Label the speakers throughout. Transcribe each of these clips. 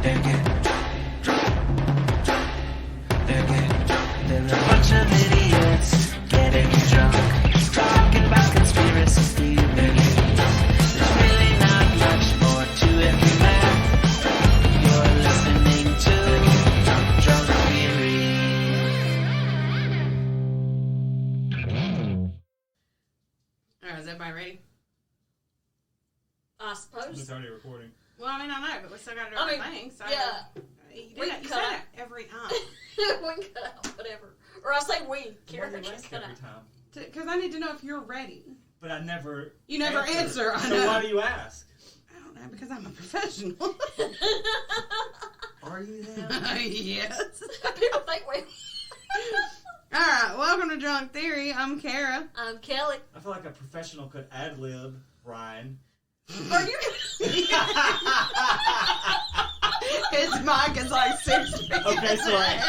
Speaker 1: They're getting drunk. They're getting drunk. They're a bunch of idiots getting drunk. Talking about conspiracy theories. There's really not much more to it than that. You're listening to Drunk Theory.
Speaker 2: Alright, is everybody ready?
Speaker 3: I suppose.
Speaker 4: It's already recording.
Speaker 2: Well, I mean, I know, but we still got to do our thing. So
Speaker 3: yeah.
Speaker 2: You say that every time.
Speaker 3: We can cut out whatever. Or I say we. Kara
Speaker 4: Why do you
Speaker 3: just
Speaker 4: ask
Speaker 3: cut
Speaker 4: every
Speaker 3: out.
Speaker 4: time?
Speaker 2: Because I need to know if you're ready.
Speaker 4: But I never.
Speaker 2: You never answer. I
Speaker 4: So
Speaker 2: know.
Speaker 4: why do you ask?
Speaker 2: I don't know, because I'm a professional.
Speaker 4: Are you then?
Speaker 2: Yes.
Speaker 3: People think we.
Speaker 2: Alright, welcome to Drunk Theory. I'm Kara.
Speaker 3: I'm Kelly.
Speaker 4: I feel like a professional could ad lib Ryan.
Speaker 3: Are you?
Speaker 2: His mic is like 6 feet
Speaker 4: Okay, so
Speaker 2: away.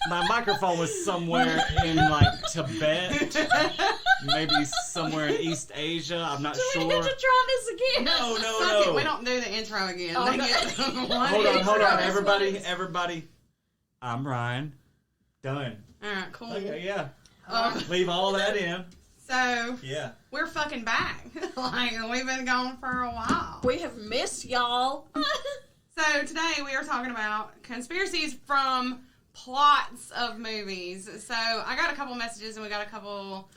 Speaker 4: my microphone was somewhere in like Tibet, maybe somewhere in East Asia. I'm not
Speaker 3: Do
Speaker 4: sure.
Speaker 3: we need to try this again?
Speaker 4: No,
Speaker 2: Fuck it, we
Speaker 4: no.
Speaker 2: don't do the intro again.
Speaker 3: Oh,
Speaker 2: Dang
Speaker 3: no.
Speaker 2: it.
Speaker 4: Hold on,
Speaker 3: Everybody.
Speaker 4: everybody. I'm Ryan. Done.
Speaker 2: Alright, cool.
Speaker 4: Okay, yeah.
Speaker 2: Um,
Speaker 4: Leave all that in.
Speaker 2: so,
Speaker 4: Yeah.
Speaker 2: we're fucking back. Like, we've been gone for a while.
Speaker 3: We have missed y'all.
Speaker 2: So, today we are talking about conspiracies from plots of movies. So, I got a couple messages and we got a couple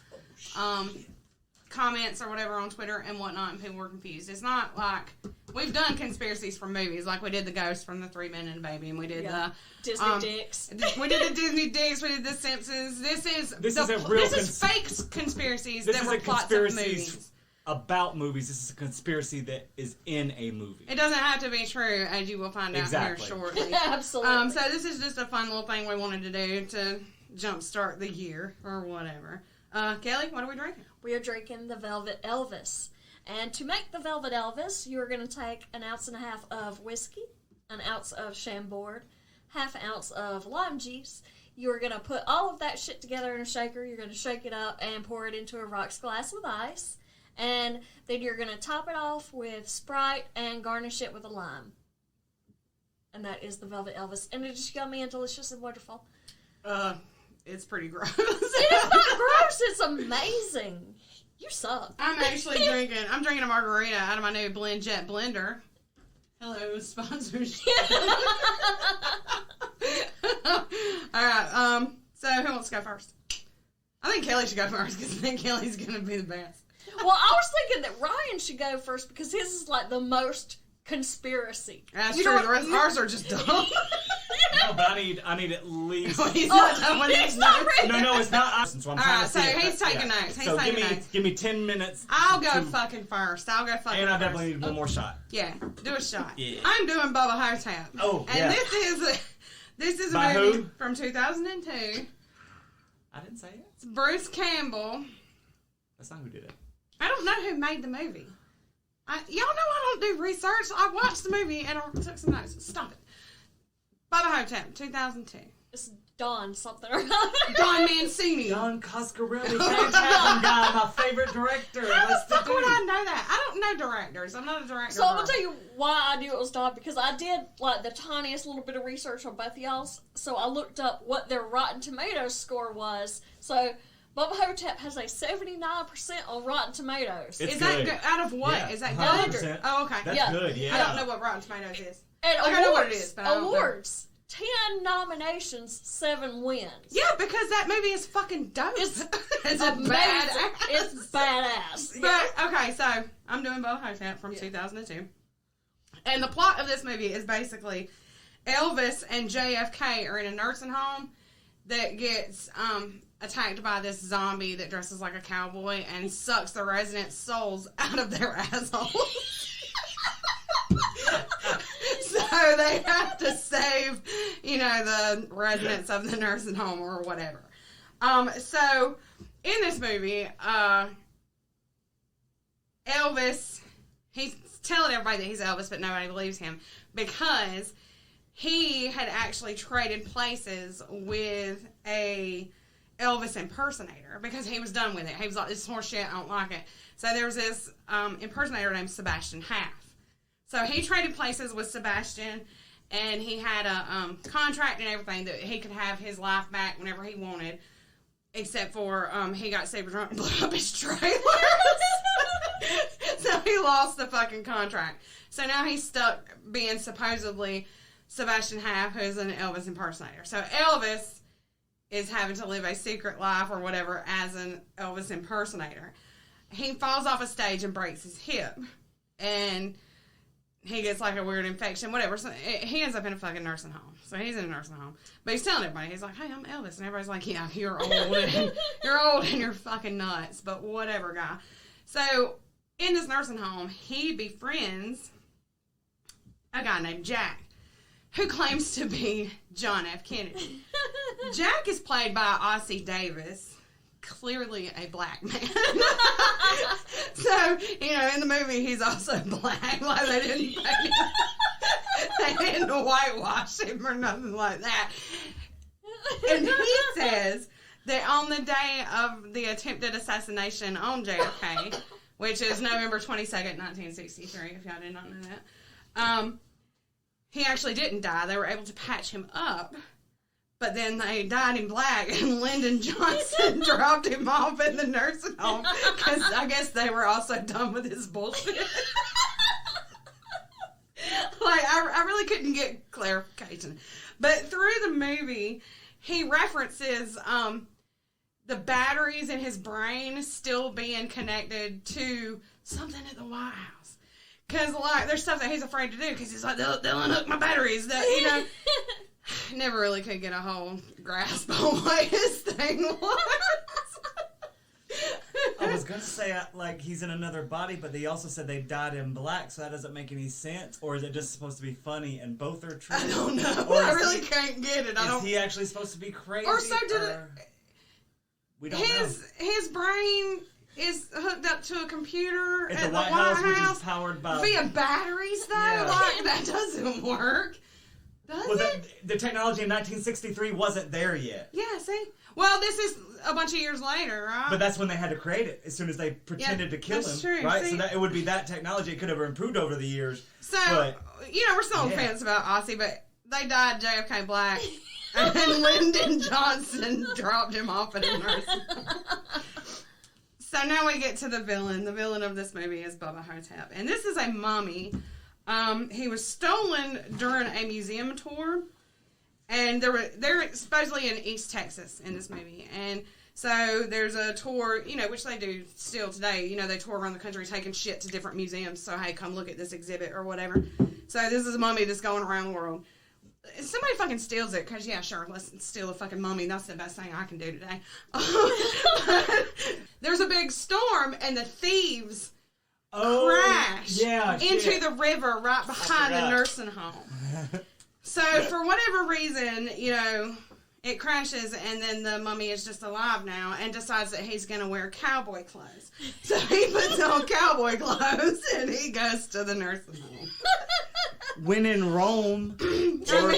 Speaker 2: comments or whatever on Twitter and whatnot, and people were confused. It's not like we've done conspiracies from movies, like we did the Ghost from the 3 Men and a Baby, and we did
Speaker 3: Yeah. Disney dicks.
Speaker 2: we did the Disney Dicks, we did the Simpsons. This is fake conspiracies
Speaker 4: This
Speaker 2: that
Speaker 4: is
Speaker 2: were
Speaker 4: a
Speaker 2: plots of
Speaker 4: conspiracy
Speaker 2: movies.
Speaker 4: about movies. This is a conspiracy that is in a movie.
Speaker 2: It doesn't have to be true, as you will find out
Speaker 4: Exactly.
Speaker 2: here shortly.
Speaker 3: Absolutely.
Speaker 2: So this is just a fun little thing we wanted to do to jumpstart the year or whatever. Kelly, what are we drinking?
Speaker 3: We are drinking the Velvet Elvis. And to make the Velvet Elvis, you're going to take 1.5 ounces of whiskey, 1 ounce of Chambord, 1/2 ounce of lime juice. You're going to put all of that shit together in a shaker. You're going to shake it up and pour it into a rocks glass with ice. And then you're going to top it off with Sprite and garnish it with a lime. And that is the Velvet Elvis. And it is yummy and delicious and wonderful.
Speaker 2: It's pretty gross.
Speaker 3: It is not gross. It's amazing. You suck.
Speaker 2: I'm drinking a margarita out of my new Blend Jet blender. Hello, sponsors. Alright, so who wants to go first? I think Kelly should go first because I think Kelly's going to be the best.
Speaker 3: Well, I was thinking that Ryan should go first because his is like the most conspiracy.
Speaker 2: That's
Speaker 3: You
Speaker 2: true.
Speaker 3: know
Speaker 2: The
Speaker 3: what?
Speaker 2: rest of ours are just dumb.
Speaker 4: No, but I need at least.
Speaker 2: He's not done with
Speaker 3: he's
Speaker 2: his
Speaker 3: not
Speaker 2: notes.
Speaker 3: ready.
Speaker 4: No, it's not. So I'm trying
Speaker 2: Alright,
Speaker 4: to
Speaker 2: so
Speaker 4: see if
Speaker 2: he's
Speaker 4: that-
Speaker 2: taking
Speaker 4: yeah.
Speaker 2: notes. He's
Speaker 4: So
Speaker 2: taking notes.
Speaker 4: give me 10 minutes.
Speaker 2: I'll go
Speaker 4: to-
Speaker 2: fucking first. I'll go fucking
Speaker 4: And I
Speaker 2: first.
Speaker 4: definitely need one more shot.
Speaker 2: Yeah, do a shot.
Speaker 4: Yeah.
Speaker 2: I'm doing Bubba Hotep.
Speaker 4: Oh,
Speaker 2: and
Speaker 4: yeah.
Speaker 2: this is a
Speaker 4: By
Speaker 2: movie
Speaker 4: who?
Speaker 2: from 2002.
Speaker 4: I didn't say it.
Speaker 2: It's Bruce Campbell.
Speaker 4: That's not who did it.
Speaker 2: I don't know who made the movie. Y'all know I don't do research. I watched the movie and I took some notes. Stop it. Bubba Hotep, 2002.
Speaker 3: It's Don something.
Speaker 2: Don Mancini.
Speaker 4: Don Coscarelli, Phantasm guy, my favorite director.
Speaker 2: How
Speaker 4: What's
Speaker 2: the fuck
Speaker 4: to
Speaker 2: would
Speaker 4: do?
Speaker 2: I know that? I don't know directors. I'm not a director.
Speaker 3: So I'm
Speaker 2: girl.
Speaker 3: gonna tell you why I knew it was Don because I did like the tiniest little bit of research on both of y'all's. So I looked up what their Rotten Tomatoes score was. So Bubba Hotep has a 79% on Rotten Tomatoes.
Speaker 4: It's
Speaker 2: Is
Speaker 4: good.
Speaker 2: that out of what?
Speaker 4: Yeah,
Speaker 2: Is that
Speaker 4: 100%.
Speaker 2: good? Oh, okay.
Speaker 4: That's
Speaker 3: Yeah.
Speaker 4: good, yeah.
Speaker 2: I don't know what Rotten Tomatoes is.
Speaker 3: And
Speaker 2: Like, I know what it is, but I don't know.
Speaker 3: awards. 10 nominations, 7 wins.
Speaker 2: Yeah, because that movie is fucking dope.
Speaker 3: It's
Speaker 2: It's a
Speaker 3: amazing.
Speaker 2: badass.
Speaker 3: It's badass.
Speaker 2: But, okay, so, I'm doing Bubba Hotep from 2002. And the plot of this movie is basically Elvis and JFK are in a nursing home that gets attacked by this zombie that dresses like a cowboy and sucks the residents' souls out of their assholes. So they have to save, the residents of the nursing home or whatever. So in this movie, Elvis, he's telling everybody that he's Elvis, but nobody believes him because he had actually traded places with a Elvis impersonator because he was done with it. He was like, this is horse shit, I don't like it. So there was this impersonator named Sebastian Haff. So he traded places with Sebastian, and he had a contract and everything that he could have his life back whenever he wanted, except for he got super drunk and blew up his trailer. So he lost the fucking contract. So now he's stuck being supposedly Sebastian Haff, who's an Elvis impersonator. So Elvis is having to live a secret life or whatever as an Elvis impersonator. He falls off a stage and breaks his hip. And he gets like a weird infection, whatever. So he ends up in a fucking nursing home. So he's in a nursing home. But he's telling everybody, he's like, hey, I'm Elvis. And everybody's like, yeah, you're old. And you're fucking nuts. But whatever, guy. So in this nursing home, he befriends a guy named Jack, who claims to be John F. Kennedy. Jack is played by Ossie Davis, clearly a black man. So, in the movie, he's also black. Like, they didn't whitewash him or nothing like that. And he says that on the day of the attempted assassination on JFK, which is November 22nd, 1963, if y'all did not know that, he actually didn't die. They were able to patch him up. But then they dyed him black, and Lyndon Johnson dropped him off in the nursing home because I guess they were also done with his bullshit. Like, I really couldn't get clarification. But through the movie, he references the batteries in his brain still being connected to something at the White House. Because, like, there's stuff that he's afraid to do because he's like, they'll unhook my batteries. That, never really could get a whole grasp on what his thing was.
Speaker 4: I was going to say, like, he's in another body, but they also said they dyed him black, so that doesn't make any sense. Or is it just supposed to be funny and both are true?
Speaker 2: I don't know. I really can't get it.
Speaker 4: Is he actually supposed to be crazy?
Speaker 2: Or so did
Speaker 4: we don't know.
Speaker 2: His brain is hooked up to a computer
Speaker 4: at the White House, which is powered by...
Speaker 2: via batteries, though?
Speaker 4: Yeah.
Speaker 2: Like, that doesn't work. Does it?
Speaker 4: The technology in 1963 wasn't there yet.
Speaker 2: Yeah, see? Well, this is a bunch of years later, right?
Speaker 4: But that's when they had to create it, as soon as they pretended to kill him.
Speaker 2: True,
Speaker 4: right?
Speaker 2: see?
Speaker 4: So that it would be that technology. It could have improved over the years.
Speaker 2: So,
Speaker 4: but,
Speaker 2: we're still on the fence about Ossie, but they died JFK black, and then Lyndon Johnson dropped him off at a nursing home. So now we get to the villain. The villain of this movie is Bubba Hotep. And this is a mummy. He was stolen during a museum tour. And they're supposedly in East Texas in this movie. And so there's a tour, which they do still today. They tour around the country taking shit to different museums. So, hey, come look at this exhibit or whatever. So this is a mummy that's going around the world. Somebody fucking steals it, because, yeah, sure, let's steal a fucking mummy. That's the best thing I can do today. There's a big storm, and the thieves crash into the river right behind the nursing home. So, for whatever reason, it crashes, and then the mummy is just alive now and decides that he's going to wear cowboy clothes. So, he puts on cowboy clothes, and he goes to the nursing home.
Speaker 4: When in Rome or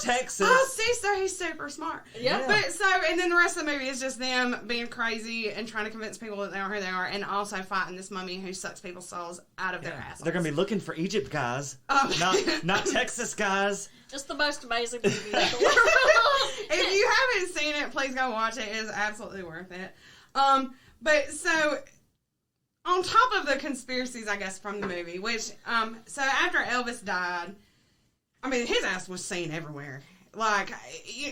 Speaker 4: Texas.
Speaker 2: Oh, see, so he's super smart.
Speaker 3: Yeah.
Speaker 2: But and then the rest of the movie is just them being crazy and trying to convince people that they are who they are, and also fighting this mummy who sucks people's souls out of their assholes.
Speaker 4: They're going to be looking for Egypt guys, not Texas guys.
Speaker 3: Just the most amazing movie in the world.
Speaker 2: If you haven't seen it, please go watch it. It is absolutely worth it. But so, on top of the conspiracies, I guess, from the movie, which, so after Elvis died, I mean, his ass was seen everywhere. Like,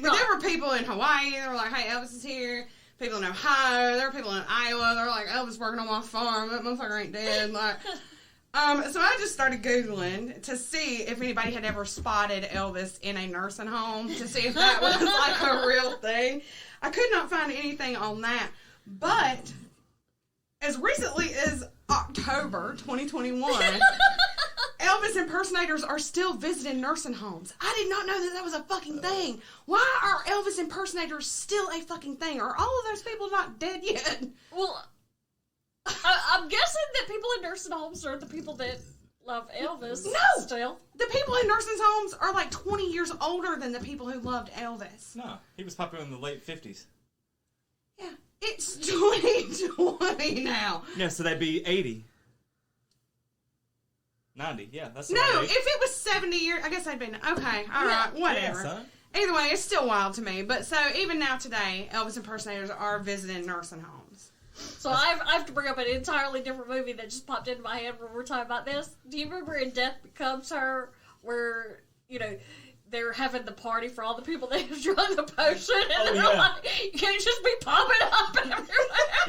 Speaker 2: there were people in Hawaii, they were like, hey, Elvis is here. People in Ohio, there were people in Iowa, they were like, Elvis working on my farm, that motherfucker ain't dead. Like, so I just started Googling to see if anybody had ever spotted Elvis in a nursing home, to see if that was like a real thing. I could not find anything on that. But as recently as October 2021, Elvis impersonators are still visiting nursing homes. I did not know that was a fucking thing. Why are Elvis impersonators still a fucking thing? Are all of those people not dead yet?
Speaker 3: Well, I'm guessing that people in nursing homes are the people that love Elvis.
Speaker 2: No!
Speaker 3: Still.
Speaker 2: The people in nursing homes are like 20 years older than the people who loved Elvis.
Speaker 4: No, he was popular in the late 50s.
Speaker 2: Yeah. It's 2020 now.
Speaker 4: Yeah, so they'd be 80. 90, yeah, that's the
Speaker 2: No,
Speaker 4: right
Speaker 2: if
Speaker 4: age.
Speaker 2: it was 70 years, I guess I'd been okay. All right, whatever.
Speaker 4: Yeah, son.
Speaker 2: Either way, it's still wild to me. But so even now today, Elvis impersonators are visiting nursing homes.
Speaker 3: So I have to bring up an entirely different movie that just popped into my head when we're talking about this. Do you remember in Death Becomes Her, where, you know, they're having the party for all the people that have drunk the potion, and they're like, you can't just be popping up everywhere.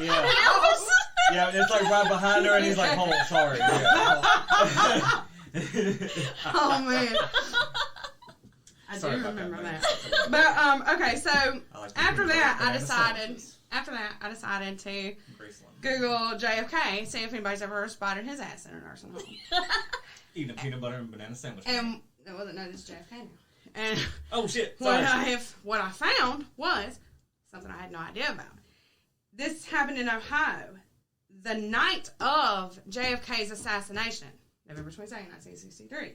Speaker 4: Yeah.
Speaker 3: And Elvis.
Speaker 4: Yeah, it's like right behind her, and he's like, "Oh, sorry." Yeah.
Speaker 2: Oh man, I
Speaker 4: Sorry
Speaker 2: do
Speaker 4: about
Speaker 2: remember
Speaker 4: man.
Speaker 2: that. But okay, so
Speaker 4: I like
Speaker 2: after
Speaker 4: to
Speaker 2: that,
Speaker 4: banana
Speaker 2: I decided.
Speaker 4: sandwiches.
Speaker 2: After that, I decided to
Speaker 4: Graceland.
Speaker 2: Google JFK, see if anybody's ever spotted his ass in a nursing home.
Speaker 4: Eating a peanut butter and banana sandwich.
Speaker 2: And it wasn't known as JFK now. And
Speaker 4: Oh shit!
Speaker 2: what
Speaker 4: Sorry.
Speaker 2: what I found was something I had no idea about. This happened in Ohio, the night of JFK's assassination, November 22nd, 1963.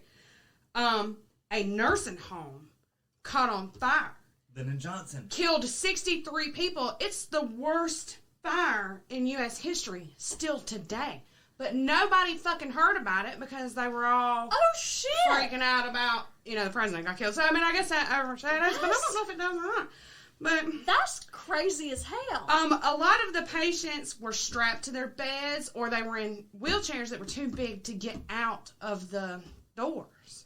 Speaker 2: A nursing home caught on fire,
Speaker 4: Lyndon Johnson.
Speaker 2: killed 63 people. It's the worst fire in U.S. history still today. But nobody fucking heard about it because they were all
Speaker 3: Oh shit!
Speaker 2: freaking out about, you know, the president got killed. So, I mean, I guess that overshadows, but I don't know if it does or not. But
Speaker 3: That's crazy as hell.
Speaker 2: a lot of the patients were strapped to their beds or they were in wheelchairs that were too big to get out of the doors.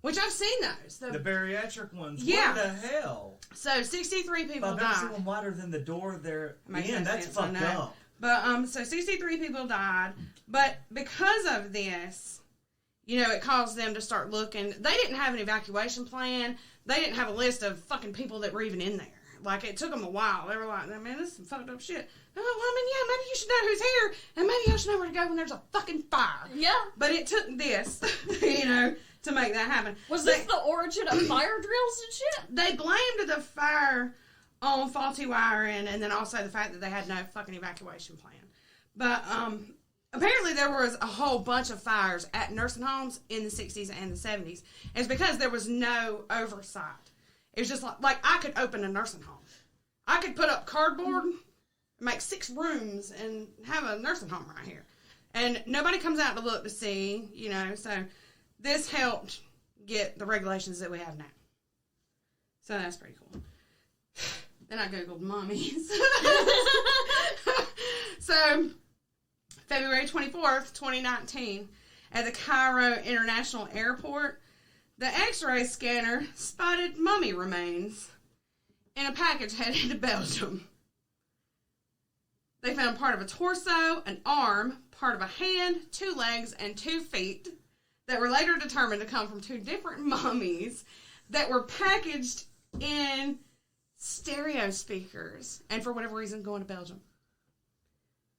Speaker 2: Which I've seen those.
Speaker 4: The bariatric ones.
Speaker 2: Yeah.
Speaker 4: What the hell?
Speaker 2: So 63 people
Speaker 4: I've never seen
Speaker 2: died.
Speaker 4: one wider than the door there.
Speaker 2: Makes
Speaker 4: Man,
Speaker 2: no
Speaker 4: that's
Speaker 2: sense, I
Speaker 4: fucked
Speaker 2: know.
Speaker 4: up.
Speaker 2: But so 63 people died. But because of this, you know, it caused them to start looking. They didn't have an evacuation plan. They didn't have a list of fucking people that were even in there. Like, it took them a while. They were like, man, this is some fucked up shit. Oh, well, I mean, yeah, maybe you should know who's here, and maybe you should know where to go when there's a fucking fire.
Speaker 3: Yeah.
Speaker 2: But it took this, you know, to make that happen.
Speaker 3: Was this the origin of fire drills and shit?
Speaker 2: They blamed the fire on faulty wiring and then also the fact that they had no fucking evacuation plan. But apparently there was a whole bunch of fires at nursing homes in the 60s and the 70s. It's because there was no oversight. It was just like I could open a nursing home. I could put up cardboard, make 6 rooms, and have a nursing home right here. And nobody comes out to look to see, you know, so this helped get the regulations that we have now. So that's pretty cool. Then I Googled mummies. So, February 24th, 2019, at the Cairo International Airport, the X-ray scanner spotted mummy remains in a package headed to Belgium. They found part of a torso, an arm, part of a hand, 2 legs, and 2 feet that were later determined to come from 2 different mummies that were packaged in stereo speakers and for whatever reason going to Belgium.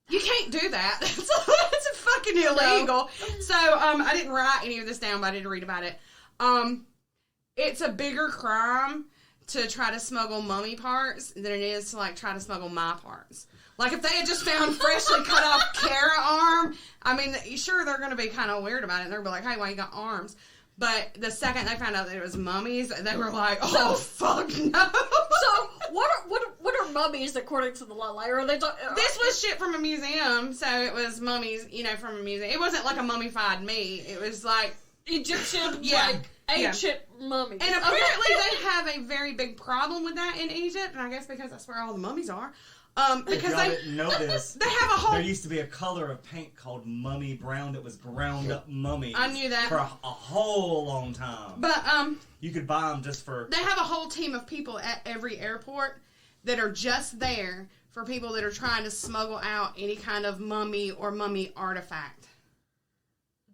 Speaker 2: You can't do that. That's fucking illegal. So, I didn't write any of this down, but I did read about it. It's a bigger crime to try to smuggle mummy parts than it is to, like, try to smuggle my parts. Like, if they had just found freshly cut off Kara arm, I mean, sure, they're going to be kind of weird about it. And they're going to be like, hey, why you got arms? But the second they found out that it was mummies, they were like, oh, fuck no.
Speaker 3: So, what are mummies according to the law? Like, are they
Speaker 2: This was shit from a museum, so it was mummies, you know, from a museum. It wasn't like a mummified meat. It was like
Speaker 3: Egyptian,
Speaker 2: Yeah.
Speaker 3: like, ancient mummies.
Speaker 2: And apparently they have a very big problem with that in Egypt, and I guess because that's where all the mummies are. Because
Speaker 4: Y'all didn't know this.
Speaker 2: they have a whole...
Speaker 4: There used to be a color of paint called mummy brown that was ground up mummy.
Speaker 2: I knew that.
Speaker 4: For a whole long time.
Speaker 2: But,
Speaker 4: You could buy them just for...
Speaker 2: they have a whole team of people at every airport that are just there for people that are trying to smuggle out any kind of mummy or mummy artifact.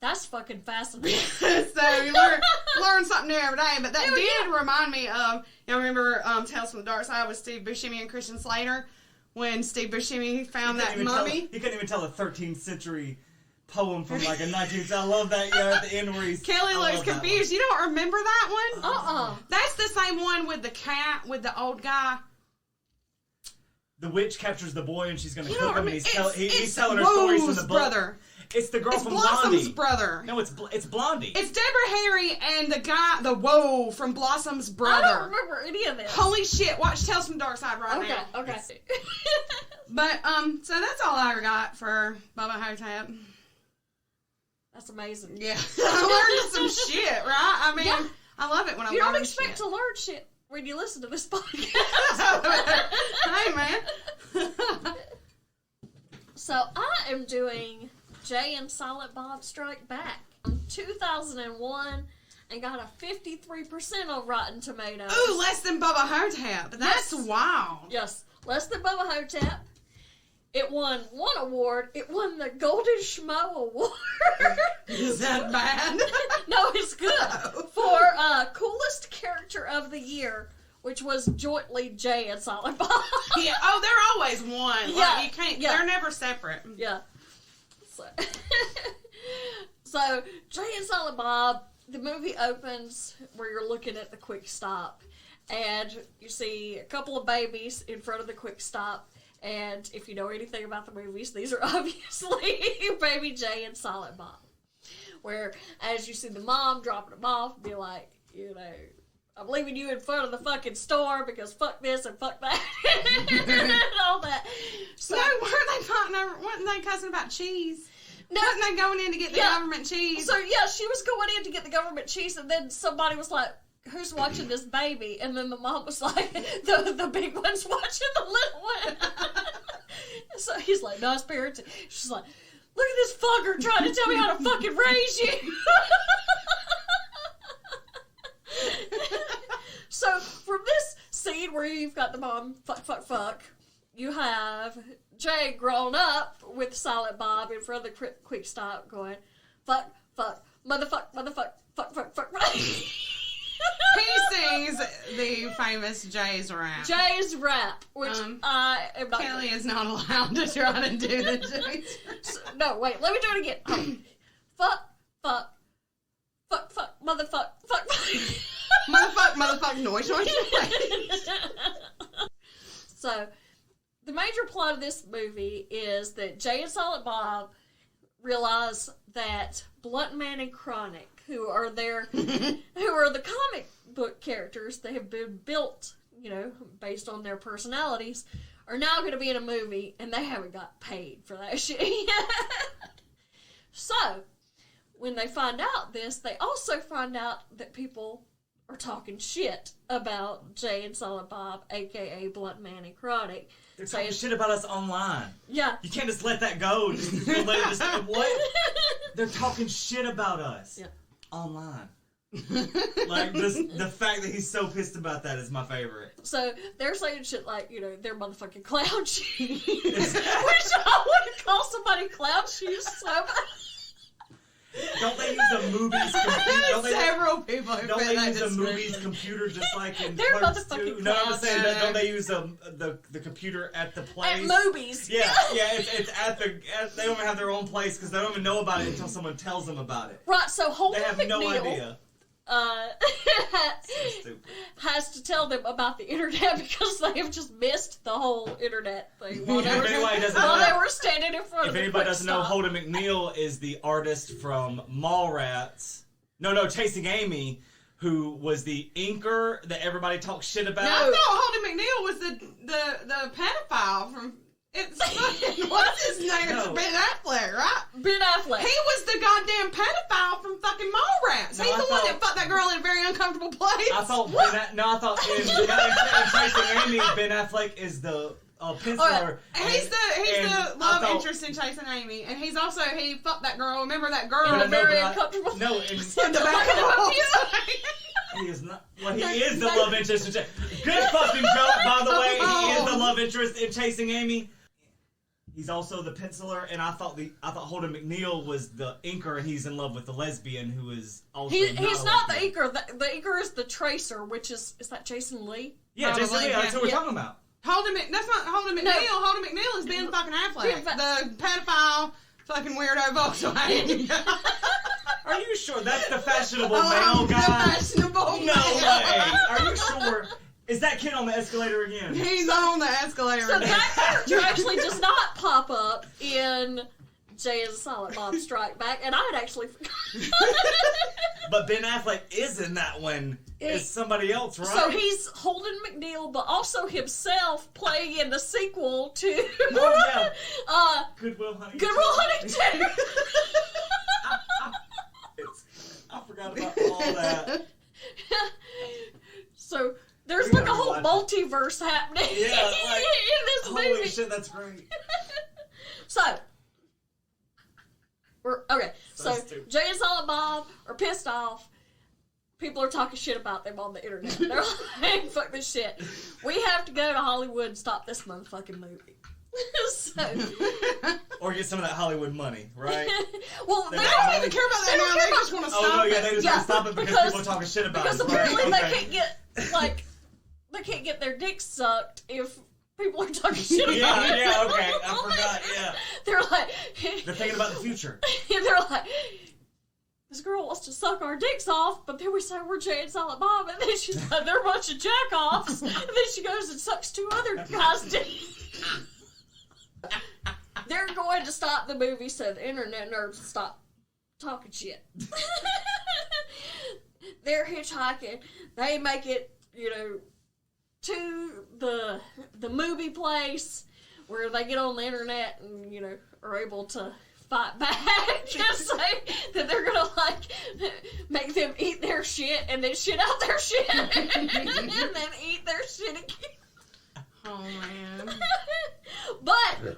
Speaker 3: That's fucking fascinating.
Speaker 2: So you learn something new every day. But that did remind me of, you know, remember Tales from the Dark Side with Steve Buscemi and Christian Slater? When Steve Buscemi found that mummy.
Speaker 4: He couldn't even tell a 13th century poem from like a 19th. I love that, at the end where he's...
Speaker 2: Kelly looks confused. You don't remember that one? That's the same one with the cat, with the old guy.
Speaker 4: The witch captures the boy and she's going to
Speaker 2: You
Speaker 4: cook
Speaker 2: don't
Speaker 4: him and
Speaker 2: remember?
Speaker 4: he's telling her stories from the
Speaker 2: Rose's
Speaker 4: book.
Speaker 2: brother.
Speaker 4: It's the girl
Speaker 2: It's
Speaker 4: from
Speaker 2: Blossom's
Speaker 4: Blondie.
Speaker 2: brother.
Speaker 4: No, it's Blondie.
Speaker 2: It's Deborah Harry and the guy, the Woe from Blossom's
Speaker 3: I
Speaker 2: brother.
Speaker 3: don't remember any of this.
Speaker 2: Holy shit, watch Tales from the Dark Side right now.
Speaker 3: Okay.
Speaker 2: But, so that's all I got for Bubba Hotep.
Speaker 3: That's amazing.
Speaker 2: Yeah. I learned some shit, right? I mean,
Speaker 3: Yeah.
Speaker 2: I love it when I
Speaker 3: You
Speaker 2: learn
Speaker 3: don't expect
Speaker 2: shit.
Speaker 3: to learn shit when you listen to this podcast.
Speaker 2: Hey, man.
Speaker 3: So I am doing Jay and Silent Bob Strike Back from 2001 and got a 53% on Rotten Tomatoes.
Speaker 2: Ooh, less than Bubba Hotep. That's
Speaker 3: Yes.
Speaker 2: wild.
Speaker 3: Yes, less than Bubba Hotep. It won one award. It won the Golden Schmo Award.
Speaker 2: Is that bad?
Speaker 3: No, it's good.
Speaker 2: Oh.
Speaker 3: For Coolest Character of the Year, which was jointly Jay and Silent Bob.
Speaker 2: Yeah. Oh, they're always one.
Speaker 3: Yeah,
Speaker 2: Like, you can't.
Speaker 3: yeah.
Speaker 2: They're never separate.
Speaker 3: Yeah. So, so Jay and Silent Bob, the movie opens where you're looking at the quick stop, and you see a couple of babies in front of the quick stop. And if you know anything about the movies, these are obviously Baby Jay and Silent Bob. Where, as you see the mom dropping them off, be like, you know, I'm leaving you in front of the fucking store because fuck this and fuck that and all that. So,
Speaker 2: No, weren't they cussing about cheese?
Speaker 3: no,
Speaker 2: Wasn't they going in to get the
Speaker 3: Yeah.
Speaker 2: government cheese?
Speaker 3: so yeah, she was going in to get the government cheese, and then somebody was like, "Who's watching this baby?" And then the mom was like, "The big one's watching the little one." So he's like, "Nice parenting." She's like, "Look at this fucker trying to tell me how to fucking raise you." So from this scene where you've got the mom fuck, you have Jay grown up with Silent Bob in front of the quick stop going, fuck, motherfuck, fuck.
Speaker 2: He sings the famous Jay's rap.
Speaker 3: Jay's rap, which I am not.
Speaker 2: Kelly is not allowed to try to do the Jay's rap.
Speaker 3: No, wait, let me do it again. Fuck, motherfuck, fuck.
Speaker 2: Motherfuck, noise.
Speaker 3: So, the major plot of this movie is that Jay and Silent Bob realize that Blunt Man and Chronic, who are the comic book characters that have been built, you know, based on their personalities, are now going to be in a movie, and they haven't got paid for that shit yet. So, when they find out this, they also find out that people are talking shit about Jay and Silent Bob, aka Blunt Man and Chronic.
Speaker 4: They're talking shit about us online.
Speaker 3: Yeah.
Speaker 4: You can't just let that go. What? They're talking shit about us.
Speaker 3: Yeah.
Speaker 4: Online. Like, the fact that he's so pissed about that is my favorite.
Speaker 3: So they're saying shit like, you know, they're motherfucking clown shoes. Which I wouldn't call somebody clown shoes so much.
Speaker 4: Don't they use a movie's computer?
Speaker 2: Several people have
Speaker 4: Don't
Speaker 2: been
Speaker 4: they
Speaker 2: that
Speaker 4: use a
Speaker 2: description.
Speaker 4: movie's computer just like in
Speaker 3: They're
Speaker 4: Clerks
Speaker 3: motherfucking
Speaker 4: 2? No, I'm
Speaker 3: clowns.
Speaker 4: saying,
Speaker 2: Yeah.
Speaker 4: don't they use the computer at the place?
Speaker 3: At movies.
Speaker 4: Yeah, it's at they don't even have their own place because they don't even know about it until someone tells them about it.
Speaker 3: Right, so Holden
Speaker 4: They have no
Speaker 3: McNeil
Speaker 4: idea. So stupid.
Speaker 3: has to tell them about the internet because they have just missed the whole internet thing while
Speaker 4: If
Speaker 3: they
Speaker 4: anybody doesn't
Speaker 3: while
Speaker 4: know-
Speaker 3: they were standing in front
Speaker 4: If
Speaker 3: of the
Speaker 4: anybody
Speaker 3: quick
Speaker 4: doesn't know,
Speaker 3: stop.
Speaker 4: Holden McNeil is the artist from Mallrats. No, Chasing Amy, who was the inker that everybody talks shit about.
Speaker 2: I thought Holden McNeil was the pedophile from. It's fucking, what's his name? It's
Speaker 4: No.
Speaker 2: Ben Affleck, right?
Speaker 3: Ben Affleck.
Speaker 2: He was the goddamn pedophile from fucking Mallrats.
Speaker 4: No,
Speaker 2: He's
Speaker 4: I
Speaker 2: the one
Speaker 4: thought-
Speaker 2: that fucked that girl in a very uncomfortable place.
Speaker 4: I thought in Chasing Amy, Ben Affleck is the penciler.
Speaker 2: He's the love
Speaker 4: I
Speaker 2: interest in Chasing Amy, and he's also he fucked that girl. Remember that girl?
Speaker 3: In a very
Speaker 4: but
Speaker 3: uncomfortable
Speaker 4: No,
Speaker 2: in the back of the house.
Speaker 4: he is not. Well, he is the love interest in Good fucking joke, by the way. He is the love interest in Chasing Amy. He's also the penciler, and I thought Holden McNeil was the inker, and he's in love with the lesbian who is also.
Speaker 3: He's not the
Speaker 4: lesbian.
Speaker 3: inker. The inker is the tracer, which is that Jason Lee?
Speaker 4: Yeah, Jason
Speaker 2: Probably,
Speaker 4: Lee. That's what we're
Speaker 2: yeah.
Speaker 4: talking about.
Speaker 2: That's not Holden McNeil.
Speaker 3: No.
Speaker 2: Holden McNeil is Ben fucking Affleck,
Speaker 3: Yeah, but-
Speaker 2: the pedophile, fucking weirdo Volkswagen.
Speaker 4: Are you sure that's the fashionable
Speaker 2: Oh,
Speaker 4: male
Speaker 2: the
Speaker 4: guy?
Speaker 2: fashionable
Speaker 4: No
Speaker 2: male.
Speaker 4: way. Are you sure? Is that kid on the escalator again?
Speaker 2: He's on the escalator.
Speaker 3: So that character actually does not pop up in Jay and Silent Bob Strike Back, and I had actually forgotten.
Speaker 4: But Ben Affleck is in that one. Is somebody else, right?
Speaker 3: So he's Holden McNeil, but also himself playing in the sequel to
Speaker 4: Oh, yeah.
Speaker 3: uh,
Speaker 4: Goodwill Hunting.
Speaker 3: Goodwill Hunting 2.
Speaker 4: I forgot about all that.
Speaker 3: So there's
Speaker 4: We
Speaker 3: like a
Speaker 4: gotta
Speaker 3: whole
Speaker 4: watch
Speaker 3: multiverse happening
Speaker 4: Yeah, like,
Speaker 3: in this
Speaker 4: holy
Speaker 3: movie.
Speaker 4: shit, that's great.
Speaker 3: So we're okay.
Speaker 4: So
Speaker 3: So
Speaker 4: stupid.
Speaker 3: Jay and Silent Bob are pissed off. People are talking shit about them on the internet. They're like, "Fuck this shit. We have to go to Hollywood and stop this motherfucking movie." So,
Speaker 4: Or get some of that Hollywood money, right?
Speaker 3: well, they
Speaker 4: They
Speaker 3: don't
Speaker 4: don't
Speaker 3: even
Speaker 2: They care about
Speaker 3: They
Speaker 2: that
Speaker 3: don't
Speaker 2: now.
Speaker 3: care
Speaker 2: They just want to
Speaker 4: Oh,
Speaker 2: stop
Speaker 4: no, yeah,
Speaker 2: it.
Speaker 4: they just
Speaker 3: Yeah,
Speaker 4: want to stop it because people are talking shit about
Speaker 3: because
Speaker 4: it.
Speaker 3: apparently
Speaker 4: Right,
Speaker 3: they
Speaker 4: okay.
Speaker 3: can't get they can't get their dicks sucked if people are talking shit about
Speaker 4: Yeah,
Speaker 3: it.
Speaker 4: yeah, okay. I forgot, yeah.
Speaker 3: They're like,
Speaker 4: They're thinking about the future.
Speaker 3: they're like, this girl wants to suck our dicks off, but then we say we're Jay and Silent Bob, and then she's like, they're a bunch of jack-offs, and then she goes and sucks two other guys' dicks. They're going to stop the movie so the internet nerds stop talking shit. They're hitchhiking. They make it, to the movie place where they get on the internet and, are able to fight back and say that they're gonna, make them eat their shit and then shit out their shit and then eat their shit again.
Speaker 2: Oh, man.
Speaker 3: But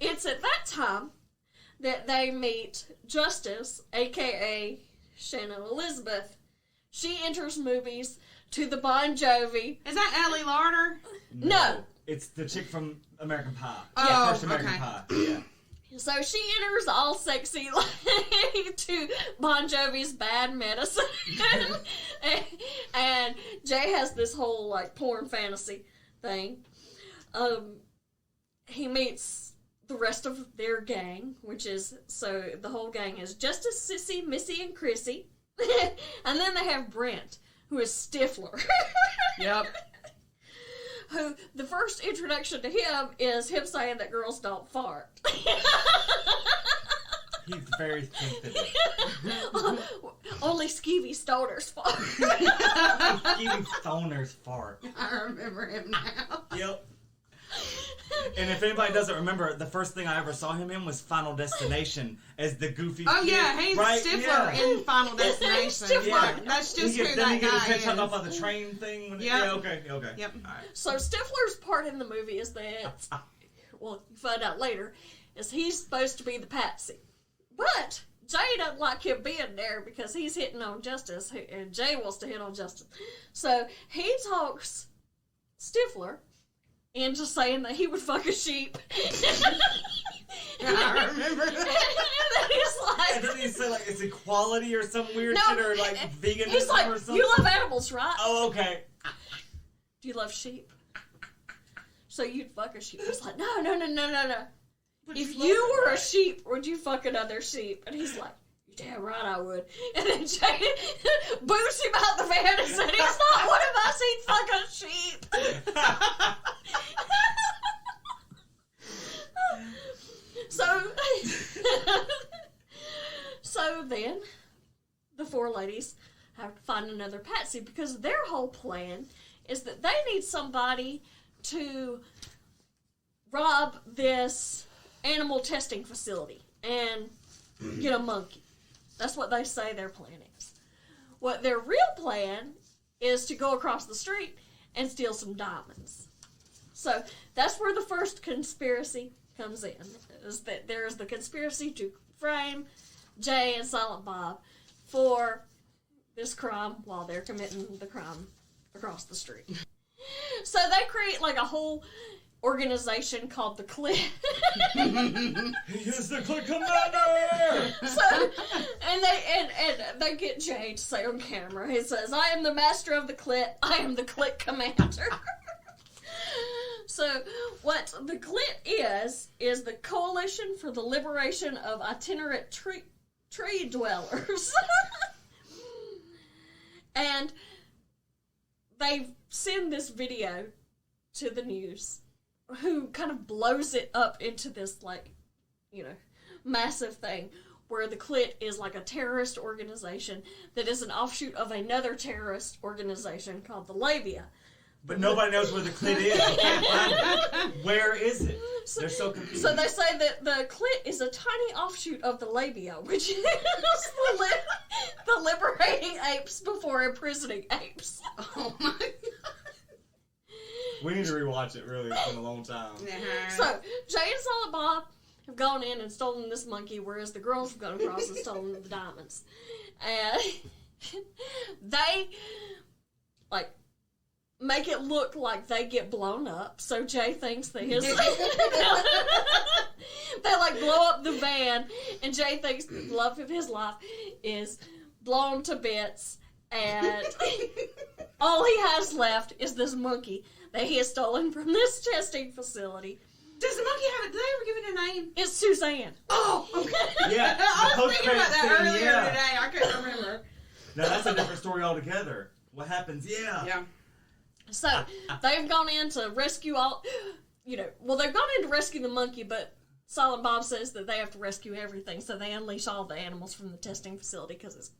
Speaker 3: it's at that time that they meet Justice, a.k.a. Shannon Elizabeth. She enters movies to the Bon Jovi.
Speaker 2: Is that Ellie Larder?
Speaker 3: No.
Speaker 4: It's the chick from American Pie.
Speaker 2: Oh,
Speaker 4: First American
Speaker 2: okay.
Speaker 4: Pie. Yeah.
Speaker 3: So she enters all sexy to Bon Jovi's Bad Medicine. and Jay has this whole, porn fantasy thing. He meets the rest of their gang, which is, so the whole gang is Justice, Sissy, Missy, and Chrissy. And then they have Brent, who is Stifler.
Speaker 2: Yep.
Speaker 3: Who, the first introduction to him is him saying that girls don't fart.
Speaker 4: He's very sensitive.
Speaker 3: Only skeevy stoners fart.
Speaker 4: Even stoners fart.
Speaker 2: I remember him now.
Speaker 4: Yep. And if anybody doesn't remember, the first thing I ever saw him in was Final Destination as the goofy
Speaker 2: Oh,
Speaker 4: kid,
Speaker 2: yeah, he's
Speaker 4: right?
Speaker 2: Stifler
Speaker 4: Yeah.
Speaker 2: in Final Destination.
Speaker 3: Stifler.
Speaker 2: Yeah, that's just who
Speaker 4: Then
Speaker 2: that
Speaker 4: he gets his
Speaker 2: guy
Speaker 4: head chopped off
Speaker 2: is.
Speaker 4: by the train thing. When
Speaker 2: Yep.
Speaker 4: Yeah, okay.
Speaker 2: Yep.
Speaker 4: All right.
Speaker 3: So Stifler's part in the movie is that, well, you find out later, is he's supposed to be the patsy. But Jay doesn't like him being there because he's hitting on Justice, and Jay wants to hit on Justice. So he talks Stifler into saying that he would fuck a sheep.
Speaker 2: I remember
Speaker 3: And
Speaker 2: that.
Speaker 3: then he's like,
Speaker 4: And then he say it's equality or some weird
Speaker 3: No,
Speaker 4: shit or veganism
Speaker 3: he's like,
Speaker 4: or something.
Speaker 3: you love animals, right?
Speaker 4: Oh, okay.
Speaker 3: Do you love sheep? So you'd fuck a sheep. He's like, no. If you were a sheep, would you fuck another sheep? And he's like, you're damn right I would. And then Jay boots him out the van and said, he's not one of us, he'd fuck a sheep. So then, the four ladies have to find another patsy because their whole plan is that they need somebody to rob this animal testing facility and get a monkey. That's what they say their plan is. What their real plan is to go across the street and steal some diamonds. So that's where the first conspiracy comes in, is that there is the conspiracy to frame Jay and Silent Bob for this crime while they're committing the crime across the street. So they create like a whole organization called the Click.
Speaker 4: He is the Click Commander!
Speaker 3: So, and they get Jay to say on camera, he says, I am the master of the Click, I am the Click Commander. So, what the Click is the Coalition for the Liberation of Itinerant Tree Dwellers. And they send this video to the news, who kind of blows it up into this, massive thing, where the Clit is like a terrorist organization that is an offshoot of another terrorist organization called the Labia.
Speaker 4: But nobody knows where the clit is. You can't find it. Where is it? They're so confused.
Speaker 3: So they say that the clit is a tiny offshoot of the labia, which is the liberating apes before imprisoning apes.
Speaker 2: Oh my god.
Speaker 4: We need to rewatch it, really. It's been a long time.
Speaker 3: So, Jay and Silent Bob have gone in and stolen this monkey, whereas the girls have gone across and stolen the diamonds. And they, like, make it look like they get blown up, so Jay thinks that his... they, like, blow up the van, and Jay thinks the love of his life is blown to bits, and all he has left is this monkey that he has stolen from this testing facility.
Speaker 2: Does the monkey have it? Did they ever give it a name?
Speaker 3: It's Suzanne.
Speaker 2: Oh, okay.
Speaker 4: Yeah,
Speaker 2: I was
Speaker 4: the
Speaker 2: thinking about that
Speaker 4: post-credit
Speaker 2: earlier
Speaker 4: scene, yeah.
Speaker 2: today. I couldn't remember.
Speaker 4: No, that's a different story altogether. What happens? Yeah.
Speaker 3: So, they've gone in to rescue all... they've gone in to rescue the monkey, but Silent Bob says that they have to rescue everything, so they unleash all the animals from the testing facility, because it's,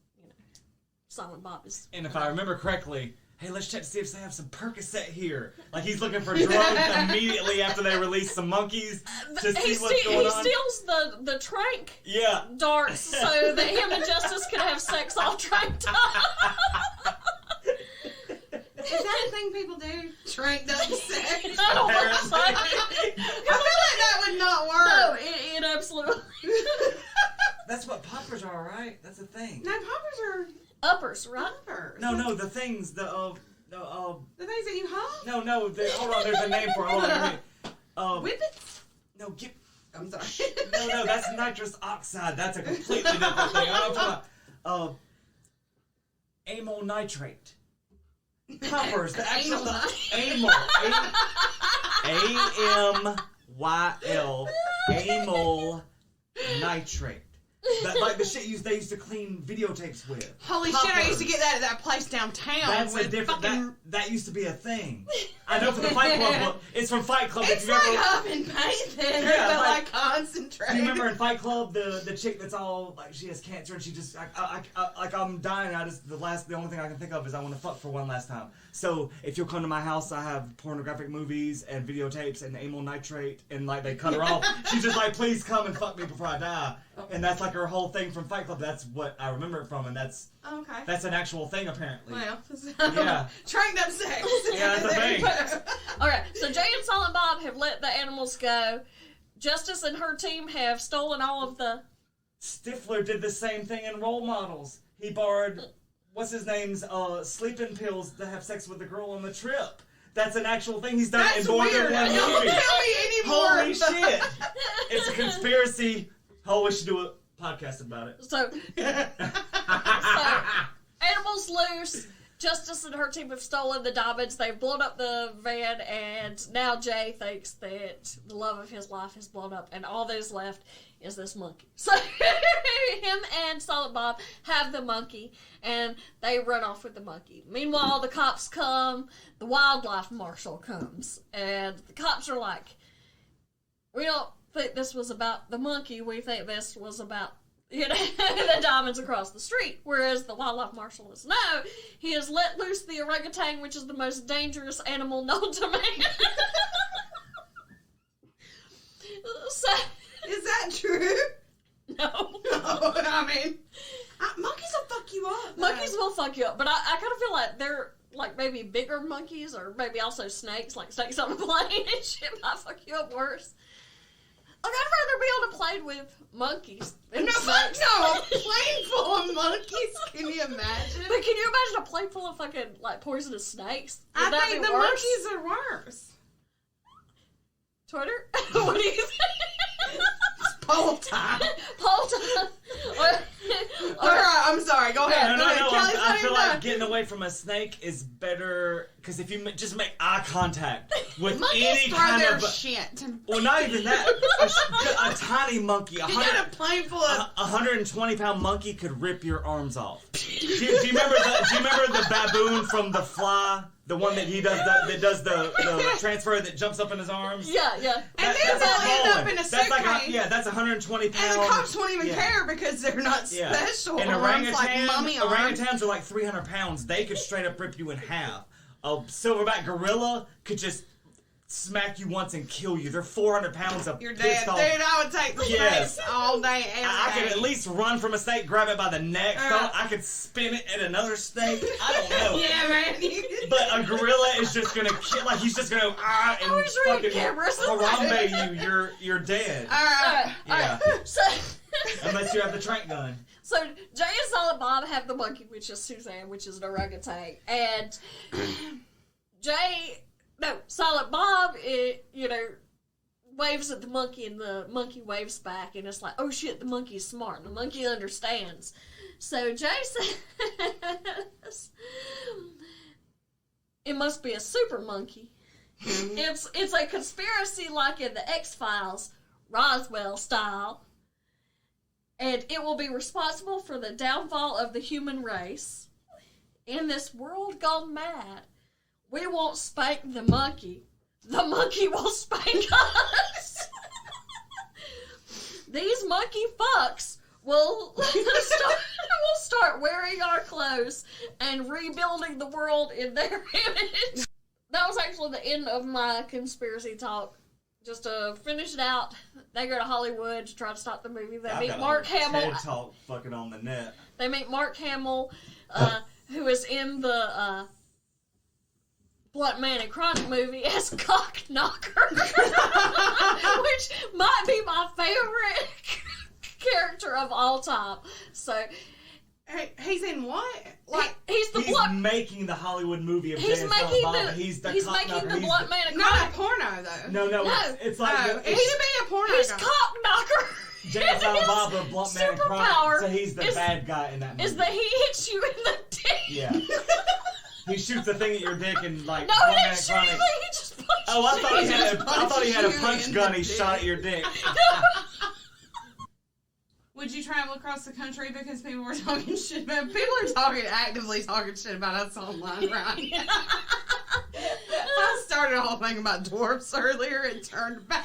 Speaker 3: Silent Bob is...
Speaker 4: And if I remember correctly, hey, let's check to see if they have some Percocet here. Like, he's looking for drugs immediately after they release some monkeys to see what's going on.
Speaker 3: He steals the trank darts so that him and Justice can have sex off trank time.
Speaker 2: Is that a thing people do? Tranked up sex?
Speaker 3: I don't think so.
Speaker 2: I feel like that would not work.
Speaker 3: No, it absolutely...
Speaker 4: That's what poppers are, right? That's a thing.
Speaker 2: No, poppers are...
Speaker 3: Uppers, right?
Speaker 2: Poppers.
Speaker 4: No, the things, the
Speaker 2: things that you hug?
Speaker 4: No, hold on, there's a name for it. Hold on,
Speaker 2: Whippets?
Speaker 4: No,
Speaker 2: I'm sorry.
Speaker 4: No, that's nitrous oxide. That's a completely different thing. I'm talking about, amyl nitrate. Poppers, the actual, amyl. A-M-Y-L, amyl nitrate. That, like the shit they used to clean videotapes with.
Speaker 2: Holy shit, I used to get that at that place downtown.
Speaker 4: That's a different, that used to be a thing. I know for the Fight Club book, it's from Fight Club.
Speaker 2: It's like up in paint then, but like concentrate.
Speaker 4: Do you remember in Fight Club, the chick that's all, like, she has cancer and she just, I'm dying, the only thing I can think of is I want to fuck for one last time. So, if you'll come to my house, I have pornographic movies and videotapes and amyl nitrate, and like, they cut her off. She's just like, please come and fuck me before I die. And that's like her whole thing from Fight Club. That's what I remember it from, and that's an actual thing, apparently.
Speaker 2: Well,
Speaker 4: yeah.
Speaker 2: Trained up sex.
Speaker 4: Yeah, that's a thing.
Speaker 3: Alright, so Jay and Silent Bob have let the animals go. Justice and her team have stolen all of the...
Speaker 4: Stifler did the same thing in Role Models. He borrowed, what's his name's, sleeping pills to have sex with the girl on the trip. That's an actual thing he's done in more than one movie.
Speaker 2: Don't tell me anymore.
Speaker 4: Holy shit. It's a conspiracy. Oh, we should do a podcast about it.
Speaker 3: So animals loose. Justice and her team have stolen the diamonds. They've blown up the van, and now Jay thinks that the love of his life has blown up, and all that's left is this monkey. So him and Silent Bob have the monkey, and they run off with the monkey. Meanwhile, the cops come. The wildlife marshal comes, and the cops are like, "We don't think this was about the monkey. We think this was about the diamonds across the street." Whereas the wildlife marshal is, no, he has let loose the orangutan, which is the most dangerous animal known to man. So,
Speaker 2: is that true?
Speaker 3: No.
Speaker 2: I mean, monkeys will fuck you up. Though.
Speaker 3: Monkeys will fuck you up, but I kind of feel like they're like maybe bigger monkeys, or maybe also snakes, like snakes on a plane and shit might fuck you up worse. Like, I'd rather be able to play with monkeys than snakes.
Speaker 2: No, a plane full of monkeys. Can you imagine?
Speaker 3: But can you imagine a plane full of fucking, like, poisonous snakes? Would
Speaker 2: I think the monkeys are worse.
Speaker 3: Twitter? What do you think?
Speaker 2: Poll time.
Speaker 3: Poll time.
Speaker 2: Alright, I'm sorry. Go ahead.
Speaker 4: No.
Speaker 2: Kelly's
Speaker 4: I feel like
Speaker 2: done.
Speaker 4: getting away from a snake is better, because if you just make eye contact with
Speaker 2: monkeys
Speaker 4: any
Speaker 2: throw
Speaker 4: kind
Speaker 2: their
Speaker 4: of...
Speaker 2: shit.
Speaker 4: Well, not even that. A tiny monkey,
Speaker 2: You got a plane full of...
Speaker 4: 120-pound monkey could rip your arms off. Do you remember the baboon from The Fly? The one that he does the transfer that jumps up in his arms?
Speaker 3: Yeah.
Speaker 2: And then they'll end up in a sick bay.
Speaker 4: That's 120 pounds.
Speaker 2: And the cops won't even care because they're not special.
Speaker 4: And
Speaker 2: Like mummy arms.
Speaker 4: orangutans are like 300 pounds. They could straight up rip you in half. a silverback gorilla could just smack you once and kill you. They're 400 pounds of
Speaker 2: You're
Speaker 4: pissed
Speaker 2: dead.
Speaker 4: off.
Speaker 2: Dude, I would take the snakes all day, every
Speaker 4: I
Speaker 2: day.
Speaker 4: could at least run from a snake, grab it by the neck. I could spin it at another snake. I don't know.
Speaker 2: Yeah, man.
Speaker 4: But a gorilla is just gonna kill. Like he's just gonna and
Speaker 3: I wish we had
Speaker 4: fucking
Speaker 3: cameras.
Speaker 4: harambe you. You're dead.
Speaker 2: Alright.
Speaker 4: Yeah.
Speaker 3: So,
Speaker 4: Unless you have the trank gun.
Speaker 3: so Jay and Silent Bob have the monkey, which is Suzanne, which is an orangutan, and Silent Bob, waves at the monkey, and the monkey waves back, and it's like, oh shit, the monkey's smart, the monkey understands. So Jay says, it must be a super monkey. It's a conspiracy like in the X-Files, Roswell style, and it will be responsible for the downfall of the human race. In this world gone mad, we won't spank the monkey will spank us. These monkey fucks will start wearing our clothes and rebuilding the world in their image. That was actually the end of my conspiracy talk. Just to finish it out, they go to Hollywood to try to stop the movie. They meet Mark Hamill.
Speaker 4: TED Talk fucking on the net.
Speaker 3: They meet Mark Hamill, who is in the Blunt Man and Chronic movie as Cock Knocker, which might be my favorite character of all time. So
Speaker 2: He's in what?
Speaker 3: he's the
Speaker 4: He's
Speaker 3: blunt.
Speaker 4: making the Hollywood movie of
Speaker 3: He's
Speaker 4: Jay and
Speaker 3: making
Speaker 4: Silent Bob,
Speaker 3: the
Speaker 4: but he's the
Speaker 3: he's
Speaker 4: cock
Speaker 3: making
Speaker 4: knocker.
Speaker 3: the
Speaker 4: He's
Speaker 3: Blunt Man and
Speaker 2: Not
Speaker 3: Chronic.
Speaker 2: a porno though.
Speaker 4: No,
Speaker 3: No.
Speaker 4: it's like
Speaker 2: Oh, he could be a porno
Speaker 3: He's
Speaker 2: guy.
Speaker 3: Cock Knocker.
Speaker 4: Jay and Silent Bob are Blunt Man and Chronic,
Speaker 3: Superpower
Speaker 4: so he's the
Speaker 3: is-
Speaker 4: bad guy in that movie.
Speaker 3: Is that he hits you in the dick?
Speaker 4: Yeah. He shoots a thing at your dick and like
Speaker 3: No,
Speaker 4: Blunt
Speaker 3: he
Speaker 4: Man
Speaker 3: didn't
Speaker 4: and
Speaker 3: shoot
Speaker 4: Chronic.
Speaker 3: anything. He just punched
Speaker 4: Oh, I thought he
Speaker 3: you.
Speaker 4: had a
Speaker 2: you
Speaker 4: punch
Speaker 2: in
Speaker 4: gun.
Speaker 2: the
Speaker 4: He
Speaker 2: dick.
Speaker 4: shot at your dick.
Speaker 2: Would you travel across the country because people were talking shit about? People are actively talking shit about us online, right? I started a whole thing about dwarfs earlier. It turned bad.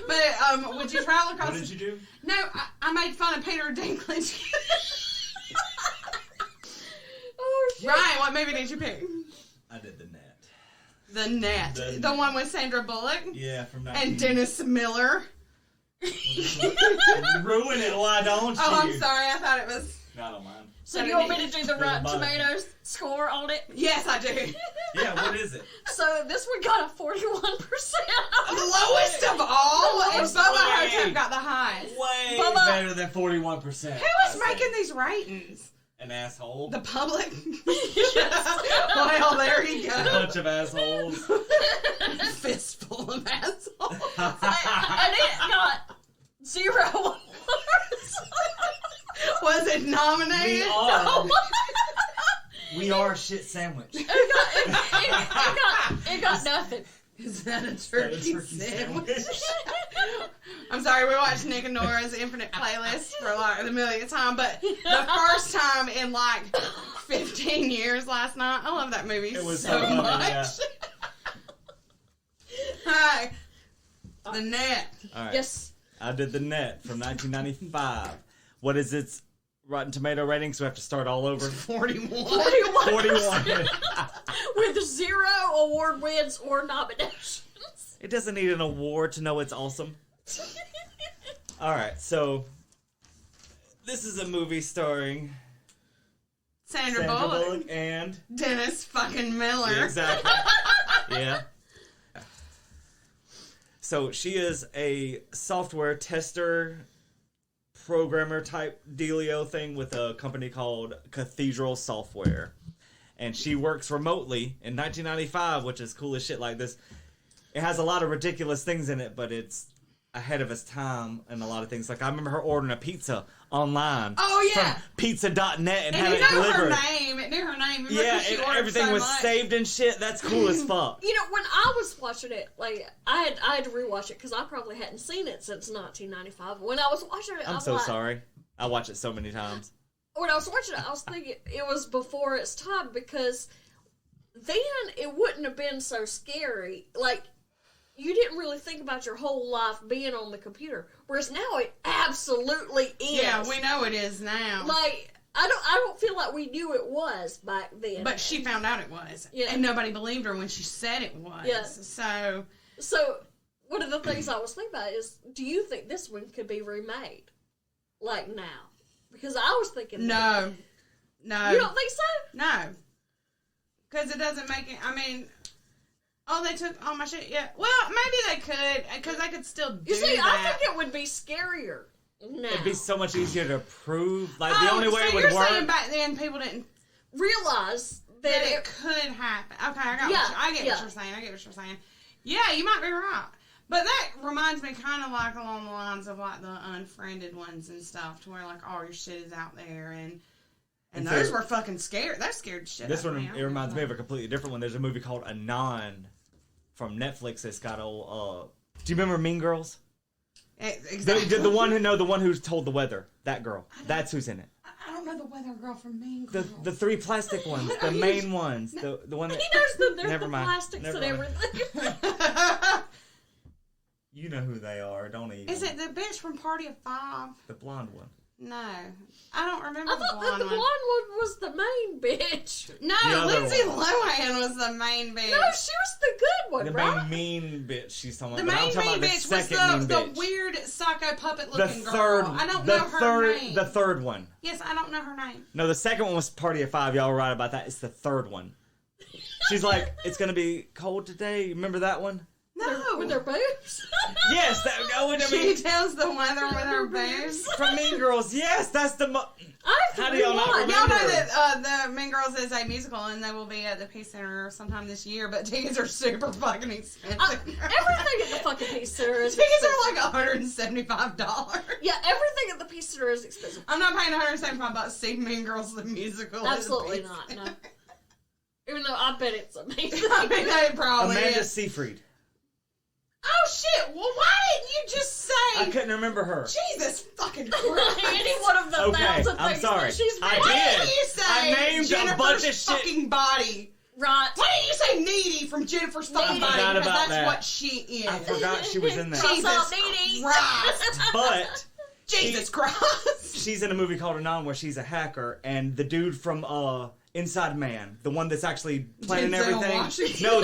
Speaker 2: But would you travel across?
Speaker 4: What did you do?
Speaker 2: No, I made fun of Peter Dinklage.
Speaker 3: Oh, shit.
Speaker 2: Ryan, what movie did you pick?
Speaker 4: I did the net.
Speaker 2: The Net, the one with Sandra Bullock
Speaker 4: Yeah, from 19...
Speaker 2: and Dennis Miller.
Speaker 4: Ruin it, why don't you?
Speaker 2: Oh, I'm sorry. I thought it was.
Speaker 4: No, I don't mind.
Speaker 3: So you want me to do the Rotten
Speaker 4: Never mind.
Speaker 3: Tomatoes score on it?
Speaker 2: Yes, I do.
Speaker 4: Yeah, what is it?
Speaker 3: So this one got a 41%.
Speaker 2: The lowest of all, and
Speaker 3: lowest
Speaker 2: Bubba
Speaker 4: way.
Speaker 2: Hotep got the highest.
Speaker 4: Way
Speaker 3: Bubba.
Speaker 4: better than 41%.
Speaker 2: Who is making these ratings?
Speaker 4: An asshole.
Speaker 2: The public. Well, there you
Speaker 4: A
Speaker 2: go.
Speaker 4: bunch of assholes.
Speaker 2: Fistful of assholes.
Speaker 3: And it got 0 awards.
Speaker 2: Was it nominated?
Speaker 4: We are a shit sandwich.
Speaker 3: It got nothing.
Speaker 2: Is that a
Speaker 4: That is
Speaker 2: turkey
Speaker 4: turkey
Speaker 2: sandwich? I'm sorry, we watched Nick and Nora's Infinite Playlist for like the millionth time, but the first time in like 15 years last night. I love that movie
Speaker 4: It was
Speaker 2: so
Speaker 4: so funny,
Speaker 2: much.
Speaker 4: yeah.
Speaker 2: Hi. The Net.
Speaker 4: All right.
Speaker 3: Yes.
Speaker 4: I did the net from 1995. What is its Rotten Tomato rating? So we have to start all over.
Speaker 2: 41.
Speaker 4: 41.
Speaker 3: With 0 award wins or nominations.
Speaker 4: It doesn't need an award to know it's awesome. All right, so this is a movie starring
Speaker 2: Sandra
Speaker 4: Sandra
Speaker 2: Bullock.
Speaker 4: Bullock and
Speaker 2: Dennis fucking Miller.
Speaker 4: Yeah, exactly. Yeah. So she is a software tester, programmer type dealio thing with a company called Cathedral Software. And she works remotely in 1995, which is cool as shit like this. It has a lot of ridiculous things in it, but it's ahead of its time and a lot of things. Like, I remember her ordering a pizza online.
Speaker 2: Oh, yeah.
Speaker 4: From pizza.net and
Speaker 2: And
Speaker 4: having
Speaker 2: you
Speaker 4: it
Speaker 2: know her
Speaker 4: delivered.
Speaker 2: name. It knew her name. Remember
Speaker 4: Yeah,
Speaker 2: she
Speaker 4: and
Speaker 2: ordered
Speaker 4: everything
Speaker 2: so
Speaker 4: was
Speaker 2: much?
Speaker 4: saved and shit. That's cool as fuck.
Speaker 3: You know, when I was watching it, like, I had to rewatch it because I probably hadn't seen it since 1995. When I was watching it, I
Speaker 4: I'm
Speaker 3: was
Speaker 4: so
Speaker 3: like,
Speaker 4: sorry. I watch it so many times.
Speaker 3: when I was watching it, I was thinking it was before its time because then it wouldn't have been so scary. Like, you didn't really think about your whole life being on the computer. Whereas now it absolutely is.
Speaker 2: Yeah, we know it is now.
Speaker 3: Like, I don't feel like we knew it was back then.
Speaker 2: But she found out it was.
Speaker 3: Yeah.
Speaker 2: And nobody believed her when she said it was.
Speaker 3: Yeah.
Speaker 2: So
Speaker 3: one of the things I was thinking about is, do you think this one could be remade? Like now? Because I was thinking...
Speaker 2: No.
Speaker 3: You don't think so?
Speaker 2: No. Because it doesn't make it... I mean... Oh, they took all my shit? Yeah. Well, maybe they could. Because I could still do
Speaker 3: You see,
Speaker 2: that.
Speaker 3: I think it would be scarier now.
Speaker 4: It'd be so much easier to prove. Like, the only way it would
Speaker 2: you're
Speaker 4: work...
Speaker 2: saying back then people didn't...
Speaker 3: Realize
Speaker 2: that it could happen. Okay, I get what you're saying. I get what you're saying. Yeah, you might be right. But that reminds me kind of like along the lines of like the unfriended ones and stuff, to where like all your shit is out there, and those were fucking scared. They're scared shit.
Speaker 4: This one, it reminds me of a completely different one. There's a movie called Anon from Netflix that's got old, do you remember Mean Girls?
Speaker 2: Exactly.
Speaker 4: The one who's told the weather. That girl. That's who's in it.
Speaker 2: I don't know the weather girl from Mean Girls.
Speaker 4: The three plastic ones. The main ones. The one that...
Speaker 3: He knows them. There's
Speaker 4: Never
Speaker 3: the
Speaker 4: mind.
Speaker 3: plastics
Speaker 4: Never
Speaker 3: and
Speaker 4: mind.
Speaker 3: everything.
Speaker 4: You know who they are, don't even.
Speaker 2: Is it the bitch from Party of Five?
Speaker 4: The blonde one.
Speaker 2: No. I don't remember
Speaker 3: I
Speaker 2: the
Speaker 3: thought that
Speaker 2: blonde
Speaker 3: the
Speaker 2: one.
Speaker 3: blonde one was the main bitch.
Speaker 2: No,
Speaker 4: The other
Speaker 2: Lindsay
Speaker 4: one.
Speaker 2: Lohan was the main bitch.
Speaker 3: No, she was the good one,
Speaker 4: The
Speaker 3: right?
Speaker 4: main mean bitch she's talking
Speaker 2: The
Speaker 4: about. But I'm
Speaker 2: main
Speaker 4: talking about the
Speaker 2: bitch was
Speaker 4: second mean
Speaker 2: the
Speaker 4: bitch.
Speaker 2: weird psycho puppet
Speaker 4: The
Speaker 2: looking
Speaker 4: third.
Speaker 2: girl. I don't
Speaker 4: the
Speaker 2: know her
Speaker 4: third.
Speaker 2: name.
Speaker 4: The third one.
Speaker 2: Yes, I don't know her name.
Speaker 4: No, the second one was Party of Five. Y'all were right about that. It's the third one. She's like, it's gonna be cold today. Remember that one?
Speaker 2: No.
Speaker 3: With their boobs.
Speaker 4: Yes, that. Oh, I
Speaker 2: She
Speaker 4: mean,
Speaker 2: tells the weather with her boobs.
Speaker 4: from Mean Girls. Yes, that's the.
Speaker 3: I have to
Speaker 4: How do y'all not
Speaker 3: rewind.
Speaker 4: remember?
Speaker 2: Y'all know that the Mean Girls is a musical, and they will be at the Peace Center sometime this year, but tickets are super fucking expensive.
Speaker 3: Everything at the fucking Peace Center is
Speaker 2: Tickets
Speaker 3: expensive.
Speaker 2: are like $175.
Speaker 3: Yeah, everything at the Peace Center is expensive.
Speaker 2: I'm not paying $175 to see Mean Girls the musical. at the
Speaker 3: Absolutely
Speaker 2: Peace
Speaker 3: not,
Speaker 2: Center.
Speaker 3: no. Even though I bet it's amazing.
Speaker 2: I mean, they probably
Speaker 4: Amanda
Speaker 2: is.
Speaker 4: Seyfried.
Speaker 2: Oh shit! Well, why didn't you just
Speaker 4: I
Speaker 2: say
Speaker 4: couldn't remember her.
Speaker 2: Jesus fucking Christ?
Speaker 3: Any one of the
Speaker 4: Okay,
Speaker 3: thousand
Speaker 4: I'm
Speaker 3: things
Speaker 4: sorry.
Speaker 3: that she's
Speaker 4: I
Speaker 3: been
Speaker 2: Why
Speaker 4: did.
Speaker 2: didn't you say
Speaker 4: I named
Speaker 2: Jennifer's
Speaker 4: a bunch of shit.
Speaker 2: fucking body?
Speaker 3: Right.
Speaker 2: Why didn't you say Needy from Jennifer's fucking
Speaker 3: Needy.
Speaker 2: body?
Speaker 4: Forgot
Speaker 2: Because
Speaker 4: about
Speaker 2: that's
Speaker 4: that.
Speaker 2: what she is.
Speaker 4: I forgot she was in that.
Speaker 3: Cross
Speaker 2: Jesus
Speaker 3: out Needy.
Speaker 2: Christ!
Speaker 4: But
Speaker 2: Jesus Christ!
Speaker 4: she's in a movie called Anon where she's a hacker, and the dude from Inside Man, the one that's actually planning
Speaker 2: Denzel
Speaker 4: everything.
Speaker 2: Washington.
Speaker 4: No,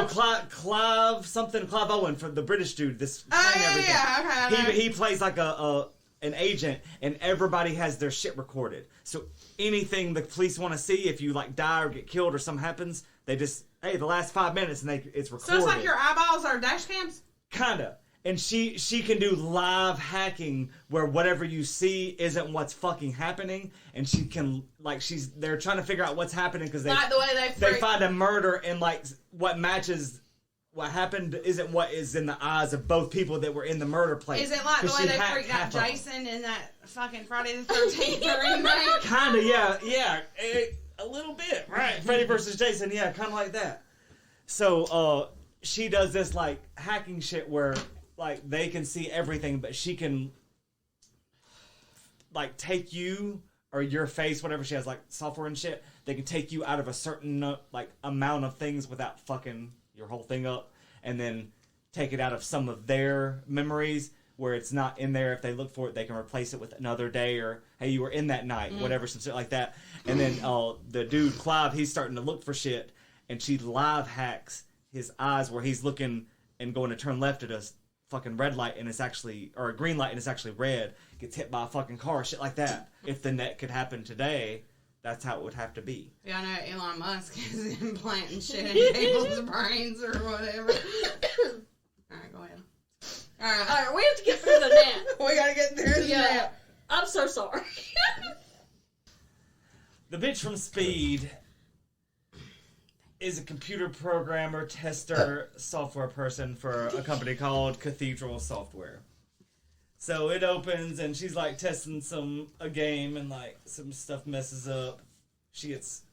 Speaker 4: Clive Owen, from the British dude. This planning everything.
Speaker 2: yeah, okay.
Speaker 4: He plays like an agent, and everybody has their shit recorded. So anything the police want to see, if you like die or get killed or something happens, they just the last 5 minutes, and it's recorded.
Speaker 2: So it's like your eyeballs are dash cams?
Speaker 4: Kinda. And she can do live hacking where whatever you see isn't what's fucking happening, and she can they're trying to figure out what's happening because
Speaker 2: Like the way
Speaker 4: they find a murder, and like what matches what happened isn't what is in the eyes of both people that were in the murder place.
Speaker 2: Is it like the
Speaker 4: 'Cause
Speaker 2: way
Speaker 4: she
Speaker 2: they
Speaker 4: hacked
Speaker 2: freaked out
Speaker 4: half of them.
Speaker 2: Jason in that fucking Friday the 13th remake?
Speaker 4: Kinda, yeah, a little bit, right? Freddy versus Jason, yeah, kind of like that. So, she does this like hacking shit where like they can see everything, but she can like take you or your face, whatever she has, like software and shit. They can take you out of a certain like amount of things without fucking your whole thing up, and then take it out of some of their memories where it's not in there. If they look for it, they can replace it with another day, or hey, you were in that night, whatever, some shit like that. And then the dude Clive, he's starting to look for shit, and she live hacks his eyes where he's looking and going to turn left at a fucking red light, and it's actually, or a green light and it's actually red, gets hit by a fucking car, shit like that. If the net could happen today, that's how it would have to be.
Speaker 2: Yeah, I know Elon Musk is implanting shit in people's brains or whatever. Alright, go ahead. Alright.
Speaker 3: Alright, we have to get through the net.
Speaker 2: We gotta get through the
Speaker 3: Yeah.
Speaker 2: net.
Speaker 3: I'm so sorry.
Speaker 4: The bitch from Speed is a computer programmer, tester, software person for a company called Cathedral Software. So it opens, and she's like testing a game, and like some stuff messes up. She gets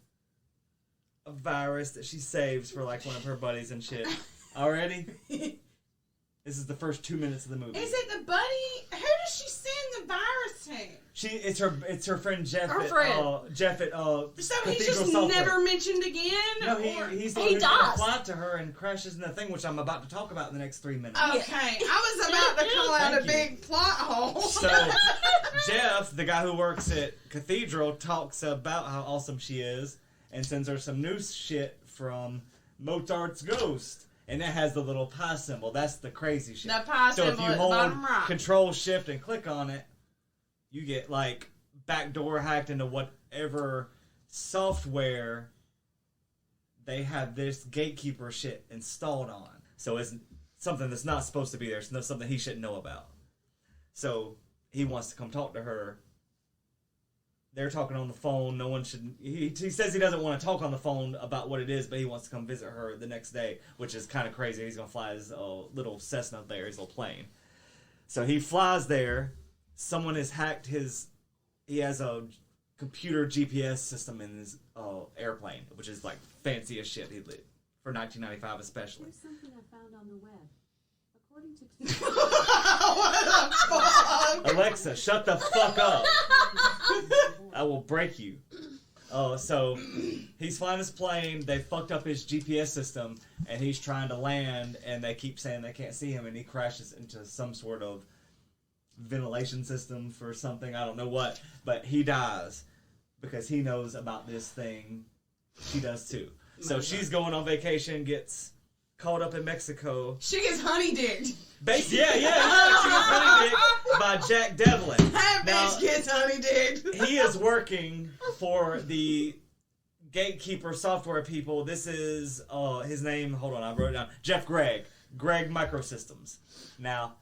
Speaker 4: a virus that she saves for like one of her buddies and shit. Already? This is the first 2 minutes of the movie.
Speaker 2: Is it the buddy? Who does she send the virus to?
Speaker 4: It's her friend Jeff.
Speaker 3: Her
Speaker 4: at,
Speaker 3: friend.
Speaker 4: Jeff at
Speaker 2: So he's
Speaker 4: Cathedral
Speaker 2: just
Speaker 4: Software.
Speaker 2: never mentioned again?
Speaker 4: No,
Speaker 2: or-
Speaker 4: he's the
Speaker 3: He
Speaker 4: one who's gonna
Speaker 3: does.
Speaker 4: fly to her and crashes in the thing, which I'm about to talk about in the next 3 minutes.
Speaker 2: Okay, I was about to call out a
Speaker 4: Thank you.
Speaker 2: big plot hole.
Speaker 4: So Jeff, the guy who works at Cathedral, talks about how awesome she is and sends her some new shit from Mozart's Ghost. And it has the little pie symbol. That's the crazy shit.
Speaker 2: The pie
Speaker 4: so if
Speaker 2: symbol
Speaker 4: you
Speaker 2: at the
Speaker 4: hold
Speaker 2: bottom right.
Speaker 4: Control Shift and click on it, you get like backdoor hacked into whatever software they have this gatekeeper shit installed on. So it's something that's not supposed to be there. It's not something he shouldn't know about. So he wants to come talk to her. They're talking on the phone. No one should. He says he doesn't want to talk on the phone about what it is, but he wants to come visit her the next day, which is kind of crazy. He's gonna fly his little Cessna there, his little plane. So he flies there. Someone has hacked his. He has a computer GPS system in his airplane, which is like fancy as shit. For 1995 especially.
Speaker 5: Here's something I found on the web. According to
Speaker 2: What the fuck?
Speaker 4: Alexa, shut the fuck up. I will break you. So he's flying his plane. They fucked up his GPS system, and he's trying to land, and they keep saying they can't see him, and he crashes into some sort of ventilation system for something. I don't know what, but he dies because he knows about this thing. She does too. So she's going on vacation, gets caught up in Mexico.
Speaker 2: She gets honey dicked.
Speaker 4: She gets honey dicked by Jack Devlin.
Speaker 2: That
Speaker 4: Now,
Speaker 2: bitch gets honey dicked.
Speaker 4: he is working for the gatekeeper software people. This is his name. Hold on, I wrote it down. Jeff Gregg Microsystems. Now,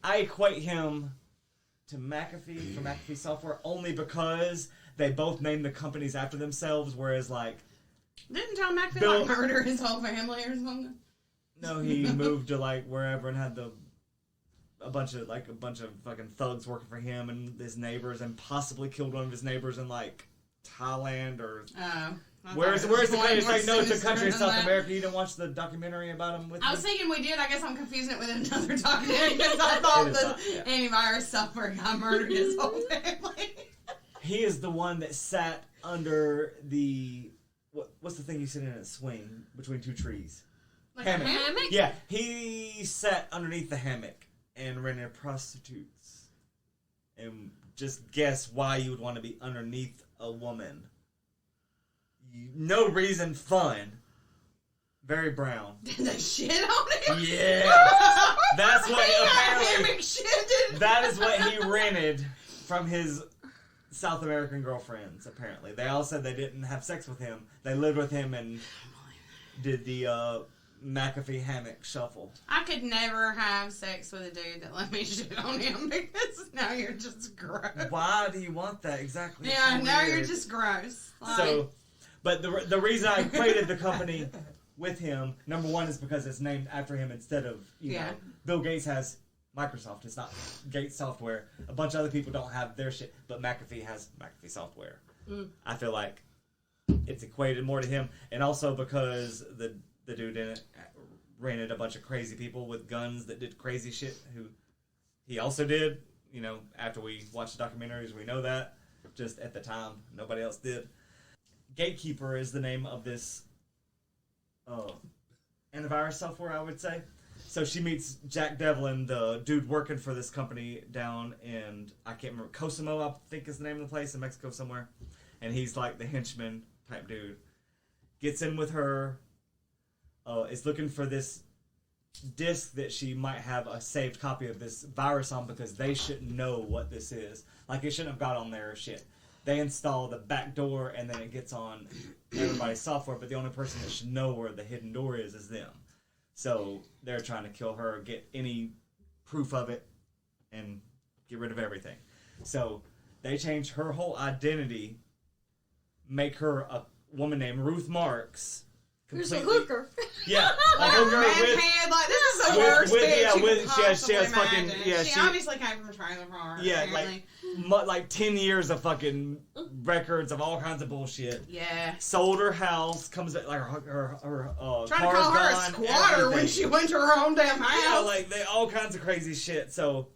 Speaker 4: I equate him to McAfee for McAfee Software only because they both named the companies after themselves. Whereas, like,
Speaker 2: Didn't John McAfee
Speaker 4: Bill-
Speaker 2: like murder his whole family or something?
Speaker 4: no, he moved to like wherever and had a bunch of fucking thugs working for him and his neighbors, and possibly killed one of his neighbors in like Thailand or where's the country? It's like, no, it's a country in South America. You didn't watch the documentary about him with
Speaker 2: I was
Speaker 4: me?
Speaker 2: thinking we did. I guess I'm confusing it with another documentary because I thought
Speaker 4: It is
Speaker 2: the
Speaker 4: not, yeah.
Speaker 2: antivirus software guy murdered his whole family.
Speaker 4: He is the one that sat under the what's the thing you sit in a swing between two trees?
Speaker 2: Like
Speaker 4: Hammock.
Speaker 2: a hammock?
Speaker 4: Yeah, he sat underneath the hammock and rented prostitutes. And just guess why you would want to be underneath a woman. No reason, fun. Very brown.
Speaker 2: Did they shit on him?
Speaker 4: Yeah. That's what
Speaker 2: He got
Speaker 4: apparently.
Speaker 2: hammock shit.
Speaker 4: That is what he rented from his South American girlfriends, apparently. They all said they didn't have sex with him. They lived with him and did the McAfee hammock shuffle.
Speaker 2: I could never have sex with a dude that let me shit on him because now you're just gross.
Speaker 4: Why do you want that exactly?
Speaker 2: Yeah,
Speaker 4: It's so
Speaker 2: now
Speaker 4: weird.
Speaker 2: you're just gross. Like,
Speaker 4: So, but the reason I equated the company with him, number one, is because it's named after him instead of, you know, Bill Gates has Microsoft. It's not Gates Software. A bunch of other people don't have their shit, but McAfee has McAfee Software. I feel like it's equated more to him, and also because the dude in it rented a bunch of crazy people with guns that did crazy shit, who he also did. You know, after we watched the documentaries, we know that. Just at the time, nobody else did. Gatekeeper is the name of this antivirus software, I would say. So she meets Jack Devlin, the dude working for this company down in, I can't remember, Cosimo, I think is the name of the place, in Mexico somewhere. And he's like the henchman type dude. Gets in with her, is looking for this disk that she might have a saved copy of this virus on because they shouldn't know what this is. Like, it shouldn't have got on their shit. They install the back door and then it gets on everybody's software, but the only person that should know where the hidden door is them. So they're trying to kill her, get any proof of it, and get rid of everything. So they change her whole identity, make her a woman named Ruth Marks.
Speaker 3: Who's a hooker?
Speaker 4: Yeah, a
Speaker 2: like a
Speaker 4: hooker
Speaker 2: redhead, like this is the
Speaker 4: with-
Speaker 2: worst
Speaker 4: with-
Speaker 2: bitch
Speaker 4: yeah,
Speaker 2: you
Speaker 4: with-
Speaker 2: could
Speaker 4: she has
Speaker 2: possibly
Speaker 4: fucking-
Speaker 2: imagine.
Speaker 4: yeah,
Speaker 2: she
Speaker 4: she-
Speaker 2: obviously came from a trailer park.
Speaker 4: Yeah,
Speaker 2: apparently.
Speaker 4: like 10 years of fucking records of all kinds of bullshit.
Speaker 2: Yeah.
Speaker 4: Sold her house, comes back, like her
Speaker 2: Trying to
Speaker 4: car's
Speaker 2: call her a
Speaker 4: gone,
Speaker 2: squatter when
Speaker 4: everything.
Speaker 2: she went to her own damn house.
Speaker 4: Yeah, like they all kinds of crazy shit. So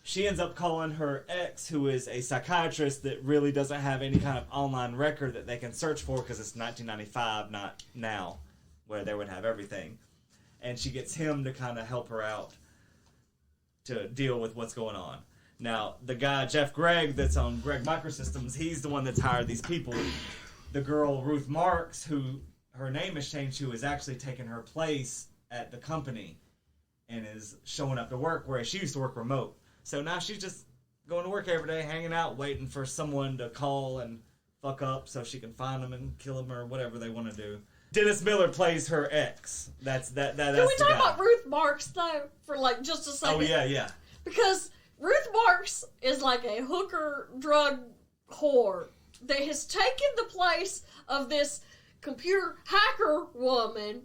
Speaker 4: she ends up calling her ex, who is a psychiatrist that really doesn't have any kind of online record that they can search for because it's 1995, not now, where they would have everything. And she gets him to kind of help her out to deal with what's going on. Now, the guy, Jeff Gregg, that's on Gregg Microsystems, he's the one that's hired these people. The girl, Ruth Marks, who her name has changed to, is actually taking her place at the company and is showing up to work, whereas she used to work remote. So now she's just going to work every day, hanging out, waiting for someone to call and fuck up so she can find them and kill them or whatever they want to do. Dennis Miller plays her ex. That's
Speaker 3: Can we talk about Ruth Marks, though, for like just a second?
Speaker 4: Oh, yeah.
Speaker 3: Because Ruth Marks is like a hooker drug whore that has taken the place of this computer hacker woman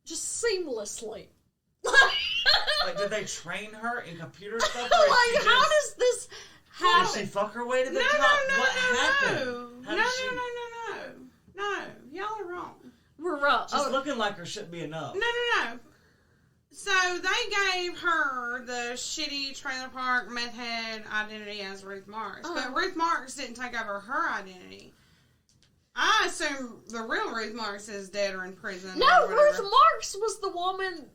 Speaker 3: just seamlessly.
Speaker 4: Like, did they train her in computer stuff?
Speaker 3: Like, how does this happen?
Speaker 4: Did she fuck her way to the
Speaker 2: No,
Speaker 4: top? What happened?
Speaker 2: no.
Speaker 4: How
Speaker 2: No,
Speaker 4: did she...
Speaker 2: No. Y'all are wrong.
Speaker 3: We're wrong.
Speaker 4: Just looking like her shouldn't be enough.
Speaker 2: No. So they gave her the shitty trailer park meth head identity as Ruth Marks. But Ruth Marks didn't take over her identity. I assume the real Ruth Marks is dead or in prison.
Speaker 3: No,
Speaker 2: or
Speaker 3: Ruth
Speaker 2: whatever.
Speaker 3: Marks was the woman.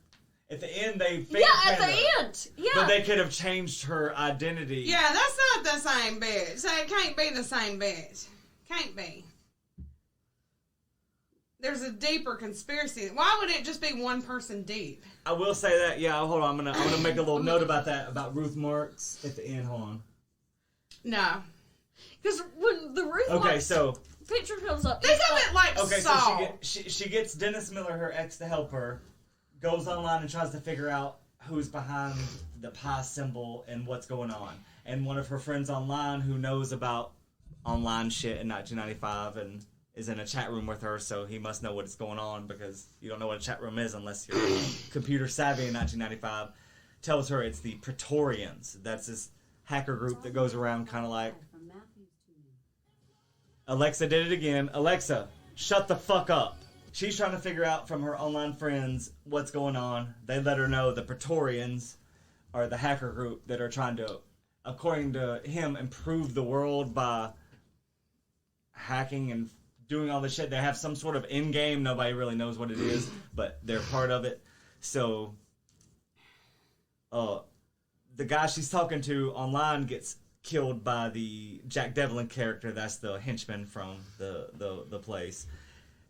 Speaker 4: At the end, they
Speaker 3: At the end. Yeah.
Speaker 4: But they could have changed her identity.
Speaker 2: Yeah, that's not the same bitch. So it can't be the same bitch. Can't be. There's a deeper conspiracy. Why would it just be one person deep?
Speaker 4: I will say that. Yeah, hold on. I'm gonna make a little note about that about Ruth Marks at the end. Hold on.
Speaker 2: No.
Speaker 3: Because when the Ruth Marks picture comes up,
Speaker 2: Think of it like Saw.
Speaker 4: So she gets Dennis Miller, her ex, to help her. Goes online and tries to figure out who's behind the pi symbol and what's going on. And one of her friends online who knows about online shit in 1995 and is in a chat room with her, so he must know what's going on because you don't know what a chat room is unless you're computer savvy in 1995, tells her it's the Praetorians. That's this hacker group that goes around kind of like... Alexa did it again. Alexa, shut the fuck up. She's trying to figure out from her online friends what's going on. They let her know the Praetorians are the hacker group that are trying to, according to him, improve the world by hacking and doing all this shit. They have some sort of end game. Nobody really knows what it is, but they're part of it. So, the guy she's talking to online gets killed by the Jack Devlin character. That's the henchman from the place.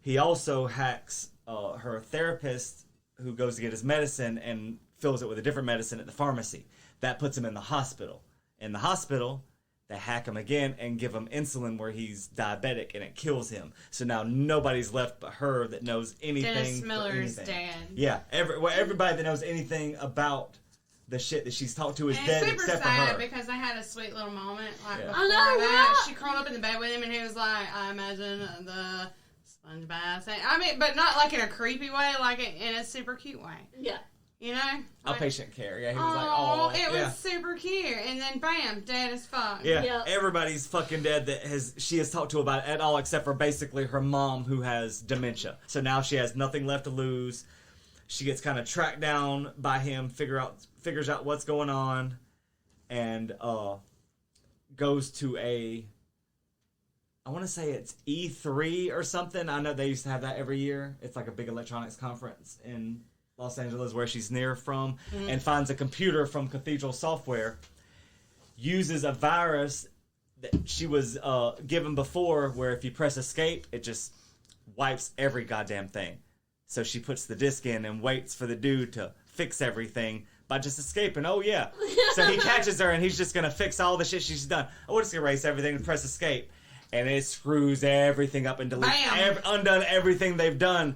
Speaker 4: He also hacks her therapist who goes to get his medicine and fills it with a different medicine at the pharmacy. That puts him in the hospital. In the hospital, they hack him again and give him insulin where he's diabetic and it kills him. So now nobody's left but her that knows anything.
Speaker 2: Dennis Miller's dead.
Speaker 4: Yeah, everybody that knows anything about the shit that she's talked to is
Speaker 2: and
Speaker 4: dead
Speaker 2: it's super
Speaker 4: except for
Speaker 2: sad
Speaker 4: her.
Speaker 2: because they had a sweet little moment before
Speaker 3: I know,
Speaker 2: that.
Speaker 3: right?
Speaker 2: She crawled up in the bed with him and he was like, I imagine the sponge bath. I mean, but not like in a creepy way, like in a super cute way.
Speaker 3: Yeah.
Speaker 2: You know? Like,
Speaker 4: Outpatient care. Yeah, he was like, oh,
Speaker 2: it
Speaker 4: yeah.
Speaker 2: was super cute. And then bam, dead as fuck.
Speaker 4: Yeah, everybody's fucking dead that she has talked to about it at all except for basically her mom who has dementia. So now she has nothing left to lose. She gets kind of tracked down by him, figures out what's going on, and goes to I want to say it's E3 or something. I know they used to have that every year. It's like a big electronics conference in Los Angeles where she's near from, and finds a computer from Cathedral Software, uses a virus that she was given before where if you press escape, it just wipes every goddamn thing. So she puts the disc in and waits for the dude to fix everything by just escaping. Oh, yeah. So he catches her and he's just going to fix all the shit she's done. Oh, we'll just erase everything and press escape. And it screws everything up and deletes undone everything they've done.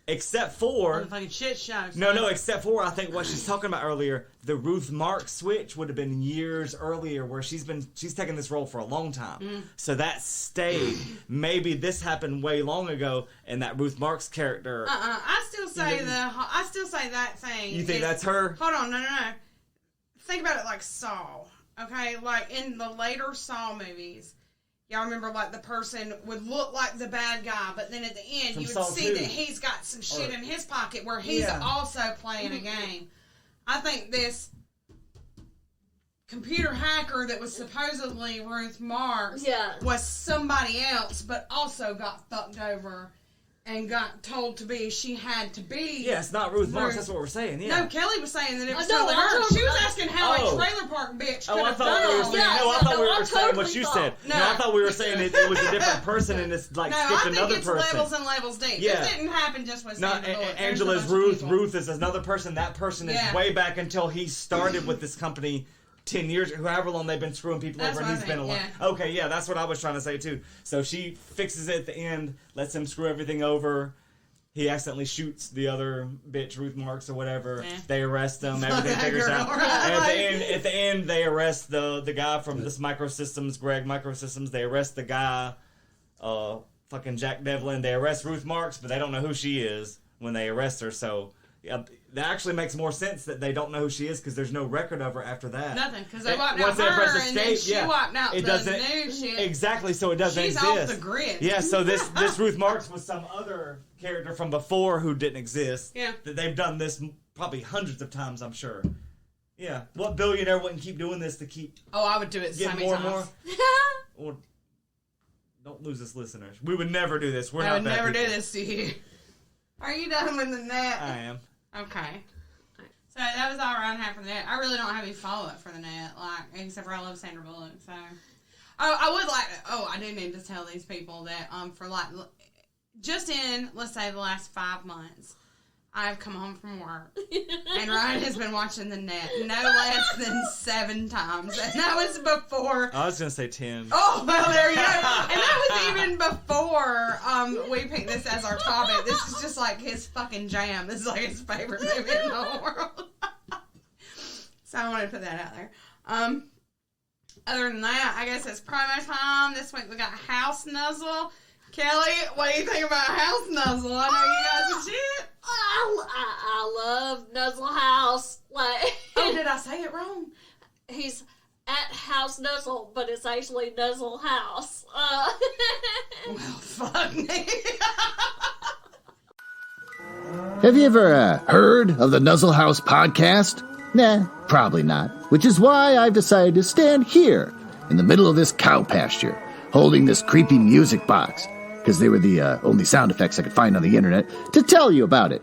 Speaker 4: Except for...
Speaker 2: fucking shit show.
Speaker 4: No, except for, I think, what she's talking about earlier, the Ruth Marks switch would have been years earlier where she's taken this role for a long time. So that stayed. Maybe this happened way long ago, and that Ruth Marks character...
Speaker 2: I still say that thing.
Speaker 4: You think that's her?
Speaker 2: Hold on, no. Think about it like Saw, okay? Like, in the later Saw movies... Y'all remember, like, the person would look like the bad guy, but then at the end, you would see that he's got some shit in his pocket where he's also playing a game. I think this computer hacker that was supposedly Ruth Marks
Speaker 3: Yeah.
Speaker 2: was somebody else, but also got fucked over and got told to be, she had to be.
Speaker 4: Yeah, it's not Ruth Marks. That's what we're saying. Yeah.
Speaker 2: No, Kelly was saying that it was
Speaker 3: No,
Speaker 2: totally
Speaker 3: I
Speaker 2: her.
Speaker 3: totally-
Speaker 2: She was asking how
Speaker 4: Oh.
Speaker 2: a trailer park bitch could
Speaker 4: Oh, I
Speaker 2: have
Speaker 4: thought
Speaker 2: done
Speaker 4: we were
Speaker 2: all
Speaker 4: saying.
Speaker 2: that.
Speaker 4: No, I thought we
Speaker 3: I
Speaker 4: were saying what
Speaker 3: totally
Speaker 4: you
Speaker 3: thought.
Speaker 4: said.
Speaker 2: No.
Speaker 4: No, I thought we were saying it was a different person and it's like
Speaker 2: No,
Speaker 4: skipped
Speaker 2: I think
Speaker 4: another
Speaker 2: it's
Speaker 4: person.
Speaker 2: levels and levels deep.
Speaker 4: Yeah.
Speaker 2: This didn't happen just with
Speaker 4: No,
Speaker 2: Sandra Bullock. There's a
Speaker 4: Angela's
Speaker 2: bunch of
Speaker 4: Ruth.
Speaker 2: people.
Speaker 4: Ruth is another person. That person is
Speaker 2: Yeah.
Speaker 4: way back until he started with this company 10 years, however long they've been screwing people
Speaker 2: That's
Speaker 4: over, and
Speaker 2: what I
Speaker 4: he's been
Speaker 2: think,
Speaker 4: alive.
Speaker 2: yeah.
Speaker 4: Okay, yeah, that's what I was trying to say too. So she fixes it at the end, lets him screw everything over. He accidentally shoots the other bitch, Ruth Marks or whatever.
Speaker 2: Yeah.
Speaker 4: They arrest him. Everything
Speaker 2: That
Speaker 4: figures
Speaker 2: girl,
Speaker 4: out.
Speaker 2: right?
Speaker 4: And at the end, they arrest the guy from this Microsystems, Greg Microsystems. They arrest the guy, fucking Jack Devlin. They arrest Ruth Marks, but they don't know who she is when they arrest her. So yeah, that actually makes more sense that they don't know who she is because there's no record of her after that.
Speaker 2: Nothing, because they
Speaker 4: And
Speaker 2: wiped
Speaker 4: once
Speaker 2: out
Speaker 4: they press
Speaker 2: her, and then
Speaker 4: escape,
Speaker 2: she wiped out
Speaker 4: it
Speaker 2: the
Speaker 4: doesn't
Speaker 2: new shit.
Speaker 4: exactly. So it doesn't
Speaker 2: She's
Speaker 4: exist.
Speaker 2: off the grid.
Speaker 4: Yeah. So this Ruth Marks was some other character from before who didn't exist.
Speaker 2: Yeah.
Speaker 4: That they've done this probably hundreds of times, I'm sure. Yeah. What billionaire wouldn't keep doing this to keep
Speaker 2: Oh, I would do it so
Speaker 4: getting
Speaker 2: many
Speaker 4: more and
Speaker 2: times.
Speaker 4: more? Or don't lose us, listeners. We would never do this. We're
Speaker 2: I
Speaker 4: not
Speaker 2: would
Speaker 4: bad
Speaker 2: never do
Speaker 4: people.
Speaker 2: this to you. Are you done with the net?
Speaker 4: I am.
Speaker 2: Okay. So that was all around half for the net. I really don't have any follow up for the net, like except for I love Sandra Bullock. So, I would like. Oh, I do need to tell these people that for like just in let's say the last 5 months, I've come home from work and Ryan has been watching the net no less than 7 times, and that was before.
Speaker 4: I was gonna say 10.
Speaker 2: Oh, well, there you go. And that was even before we picked this as our topic. This is just like his fucking jam. This is like his favorite movie in the whole world. So I wanted to put that out there. Other than that, I guess it's promo time. This week we got House Nuzzle. Kelly, what do you think about House Nuzzle? I know you guys are shit.
Speaker 3: I love Nuzzle House. Like,
Speaker 2: Oh, did I say it wrong?
Speaker 3: he's at House Nuzzle, but it's actually Nuzzle House.
Speaker 2: Well, fuck me.
Speaker 6: Have you ever heard of the Nuzzle House podcast? Nah, probably not. Which is why I've decided to stand here in the middle of this cow pasture, holding this creepy music box, because they were the only sound effects I could find on the internet, to tell you about it.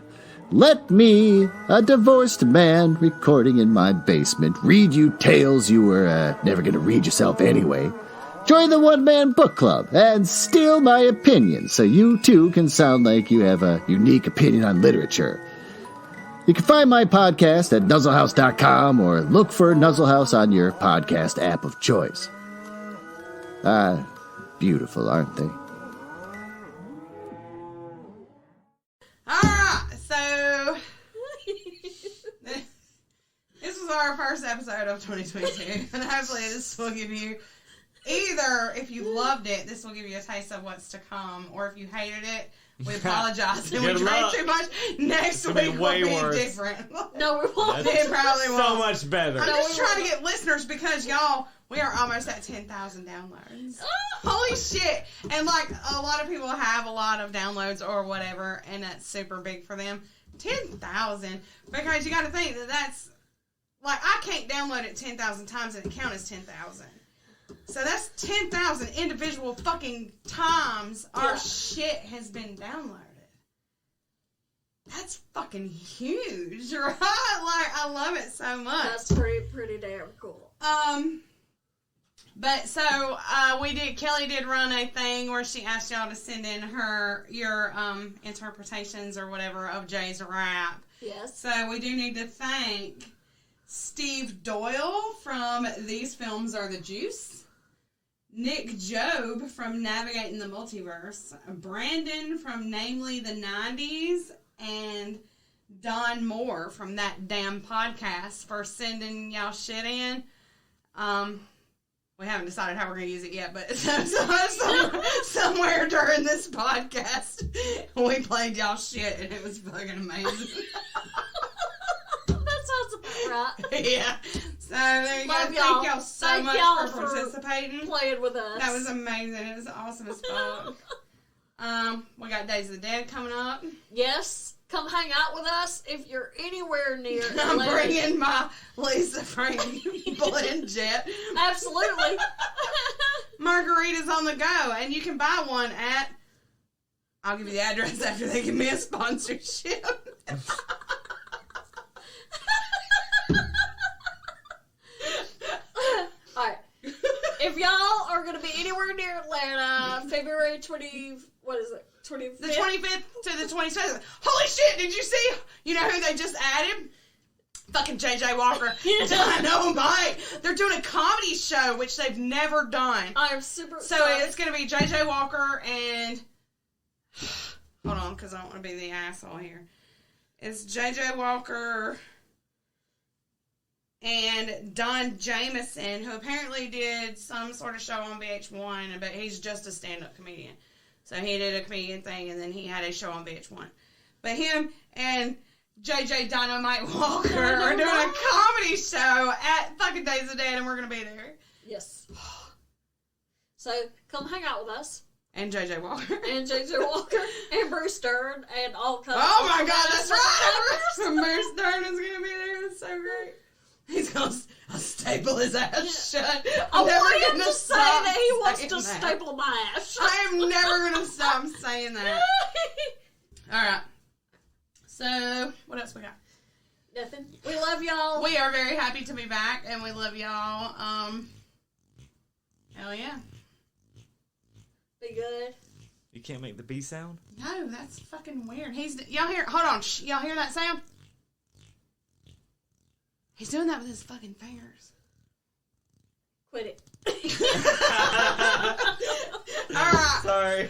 Speaker 6: Let me, a divorced man recording in my basement, read you tales you were never going to read yourself anyway. Join the one-man book club and steal my opinion so you too can sound like you have a unique opinion on literature. You can find my podcast at nuzzlehouse.com or look for Nuzzle House on your podcast app of choice. Beautiful, aren't they?
Speaker 2: Alright, so this was our first episode of 2022, and hopefully this will give you either, if you loved it, this will give you a taste of what's to come, or if you hated it, we apologize and we
Speaker 4: Good
Speaker 2: drank
Speaker 4: luck.
Speaker 2: too much. Next
Speaker 4: It's gonna be
Speaker 2: week
Speaker 4: way
Speaker 2: will be
Speaker 4: worse.
Speaker 2: different.
Speaker 3: No, we won't.
Speaker 2: It probably won't.
Speaker 4: So much better.
Speaker 2: I'm just trying to get listeners because y'all, we are almost at 10,000 downloads. Holy shit! And like a lot of people have a lot of downloads or whatever, and that's super big for them. 10,000 because you got to think that that's like I can't download it 10,000 times and it count as 10,000. So that's 10,000 individual fucking times our shit has been downloaded. That's fucking huge, right? Like, I love it so much.
Speaker 3: That's pretty damn cool.
Speaker 2: But so Kelly did run a thing where she asked y'all to send in your interpretations or whatever of Jay's rap.
Speaker 3: Yes.
Speaker 2: So we do need to thank Steve Doyle from These Films Are the Juice, Nick Job from Navigating the Multiverse, Brandon from Namely the 90s, and Don Moore from That Damn Podcast for sending y'all shit in. We haven't decided how we're going to use it yet, but somewhere during this podcast, we played y'all shit, and it was fucking amazing.
Speaker 3: That sounds about right.
Speaker 2: Yeah. So there you
Speaker 3: Love
Speaker 2: go.
Speaker 3: y'all.
Speaker 2: Thank y'all so
Speaker 3: Thank
Speaker 2: much
Speaker 3: y'all
Speaker 2: for
Speaker 3: for
Speaker 2: participating.
Speaker 3: Playing with us.
Speaker 2: That was amazing. It was awesome as fuck. We got Days of the Dead coming up.
Speaker 3: Yes. Come hang out with us if you're anywhere near.
Speaker 2: I'm
Speaker 3: Atlanta.
Speaker 2: bringing my Lisa Frank blend jet.
Speaker 3: Absolutely.
Speaker 2: Margaritas on the go, and you can buy one at. I'll give you the address after they give me a sponsorship.
Speaker 3: Alright. If y'all are going to be anywhere near Atlanta, February 20, what is it? 25th?
Speaker 2: The 25th to the 27th. Holy shit, did you see? You know who they just added? Fucking JJ Walker. Dynamite. They're doing a comedy show, which they've never done.
Speaker 3: I'm super
Speaker 2: So
Speaker 3: excited.
Speaker 2: it's going to be JJ Walker and... Hold on, because I don't want to be the asshole here. It's JJ Walker and Don Jameson, who apparently did some sort of show on VH1, but he's just a stand-up comedian. So he did a comedian thing, and then he had a show on VH1. But him and JJ Dynamite Walker are doing a comedy show at fucking Days of the Dead, and we're going to be there.
Speaker 3: Yes. So come hang out with us.
Speaker 2: And JJ Walker.
Speaker 3: And JJ Walker and Bruce Stern and all kinds.
Speaker 2: Oh my God, that's right! Bruce Stern is going to be there. That's so great. He's going to staple his ass shut.
Speaker 3: I want him to say that he wants to
Speaker 2: that.
Speaker 3: staple my ass.
Speaker 2: I am never going to stop saying that. All right. So, what else we got?
Speaker 3: Nothing. We love y'all.
Speaker 2: We are very happy to be back, and we love y'all. Hell yeah.
Speaker 3: Be good.
Speaker 4: You can't make the B sound?
Speaker 2: No, that's fucking weird. Y'all hear? Hold on. Y'all hear that sound? He's doing that with his fucking fingers.
Speaker 3: Quit it.
Speaker 2: All right.
Speaker 4: Sorry.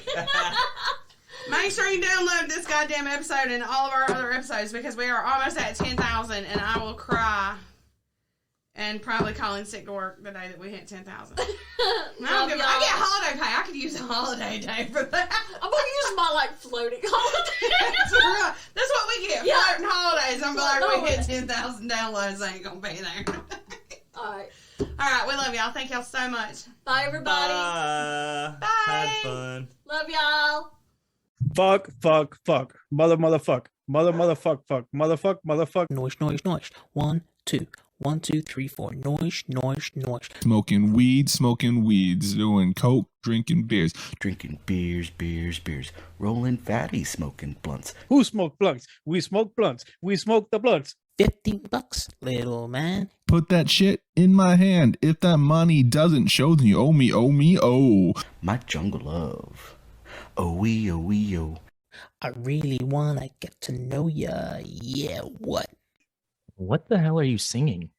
Speaker 2: Make sure you download this goddamn episode and all of our other episodes because we are almost at 10,000 and I will cry and probably call in sick to work the day that we hit 10,000. I get holiday pay. I could use a holiday day for that.
Speaker 3: I'm gonna use my floating holiday.
Speaker 2: That's what we get.
Speaker 3: Yeah.
Speaker 2: Floating holidays. I'm like,
Speaker 3: Floating
Speaker 2: we hit 10,000 downloads. I ain't gonna be there.
Speaker 3: Alright.
Speaker 2: Alright, we love y'all. Thank y'all so much.
Speaker 3: Bye everybody.
Speaker 4: Bye.
Speaker 2: Bye.
Speaker 4: Had fun.
Speaker 3: Love y'all.
Speaker 7: Fuck. Motherfuck. Motherfuck.
Speaker 8: Noise. 1, 2. 1, 2, 3, 4. Noise.
Speaker 9: Smoking weeds, doing coke, drinking beers.
Speaker 10: Drinking beers. Rolling fatty, smoking blunts.
Speaker 7: Who smoked blunts? We smoke blunts. We smoke the blunts.
Speaker 8: $15, little man.
Speaker 9: Put that shit in my hand. If that money doesn't show, then you owe me.
Speaker 10: My jungle love. Oh.
Speaker 8: I really wanna get to know ya. Yeah, what?
Speaker 11: What the hell are you singing?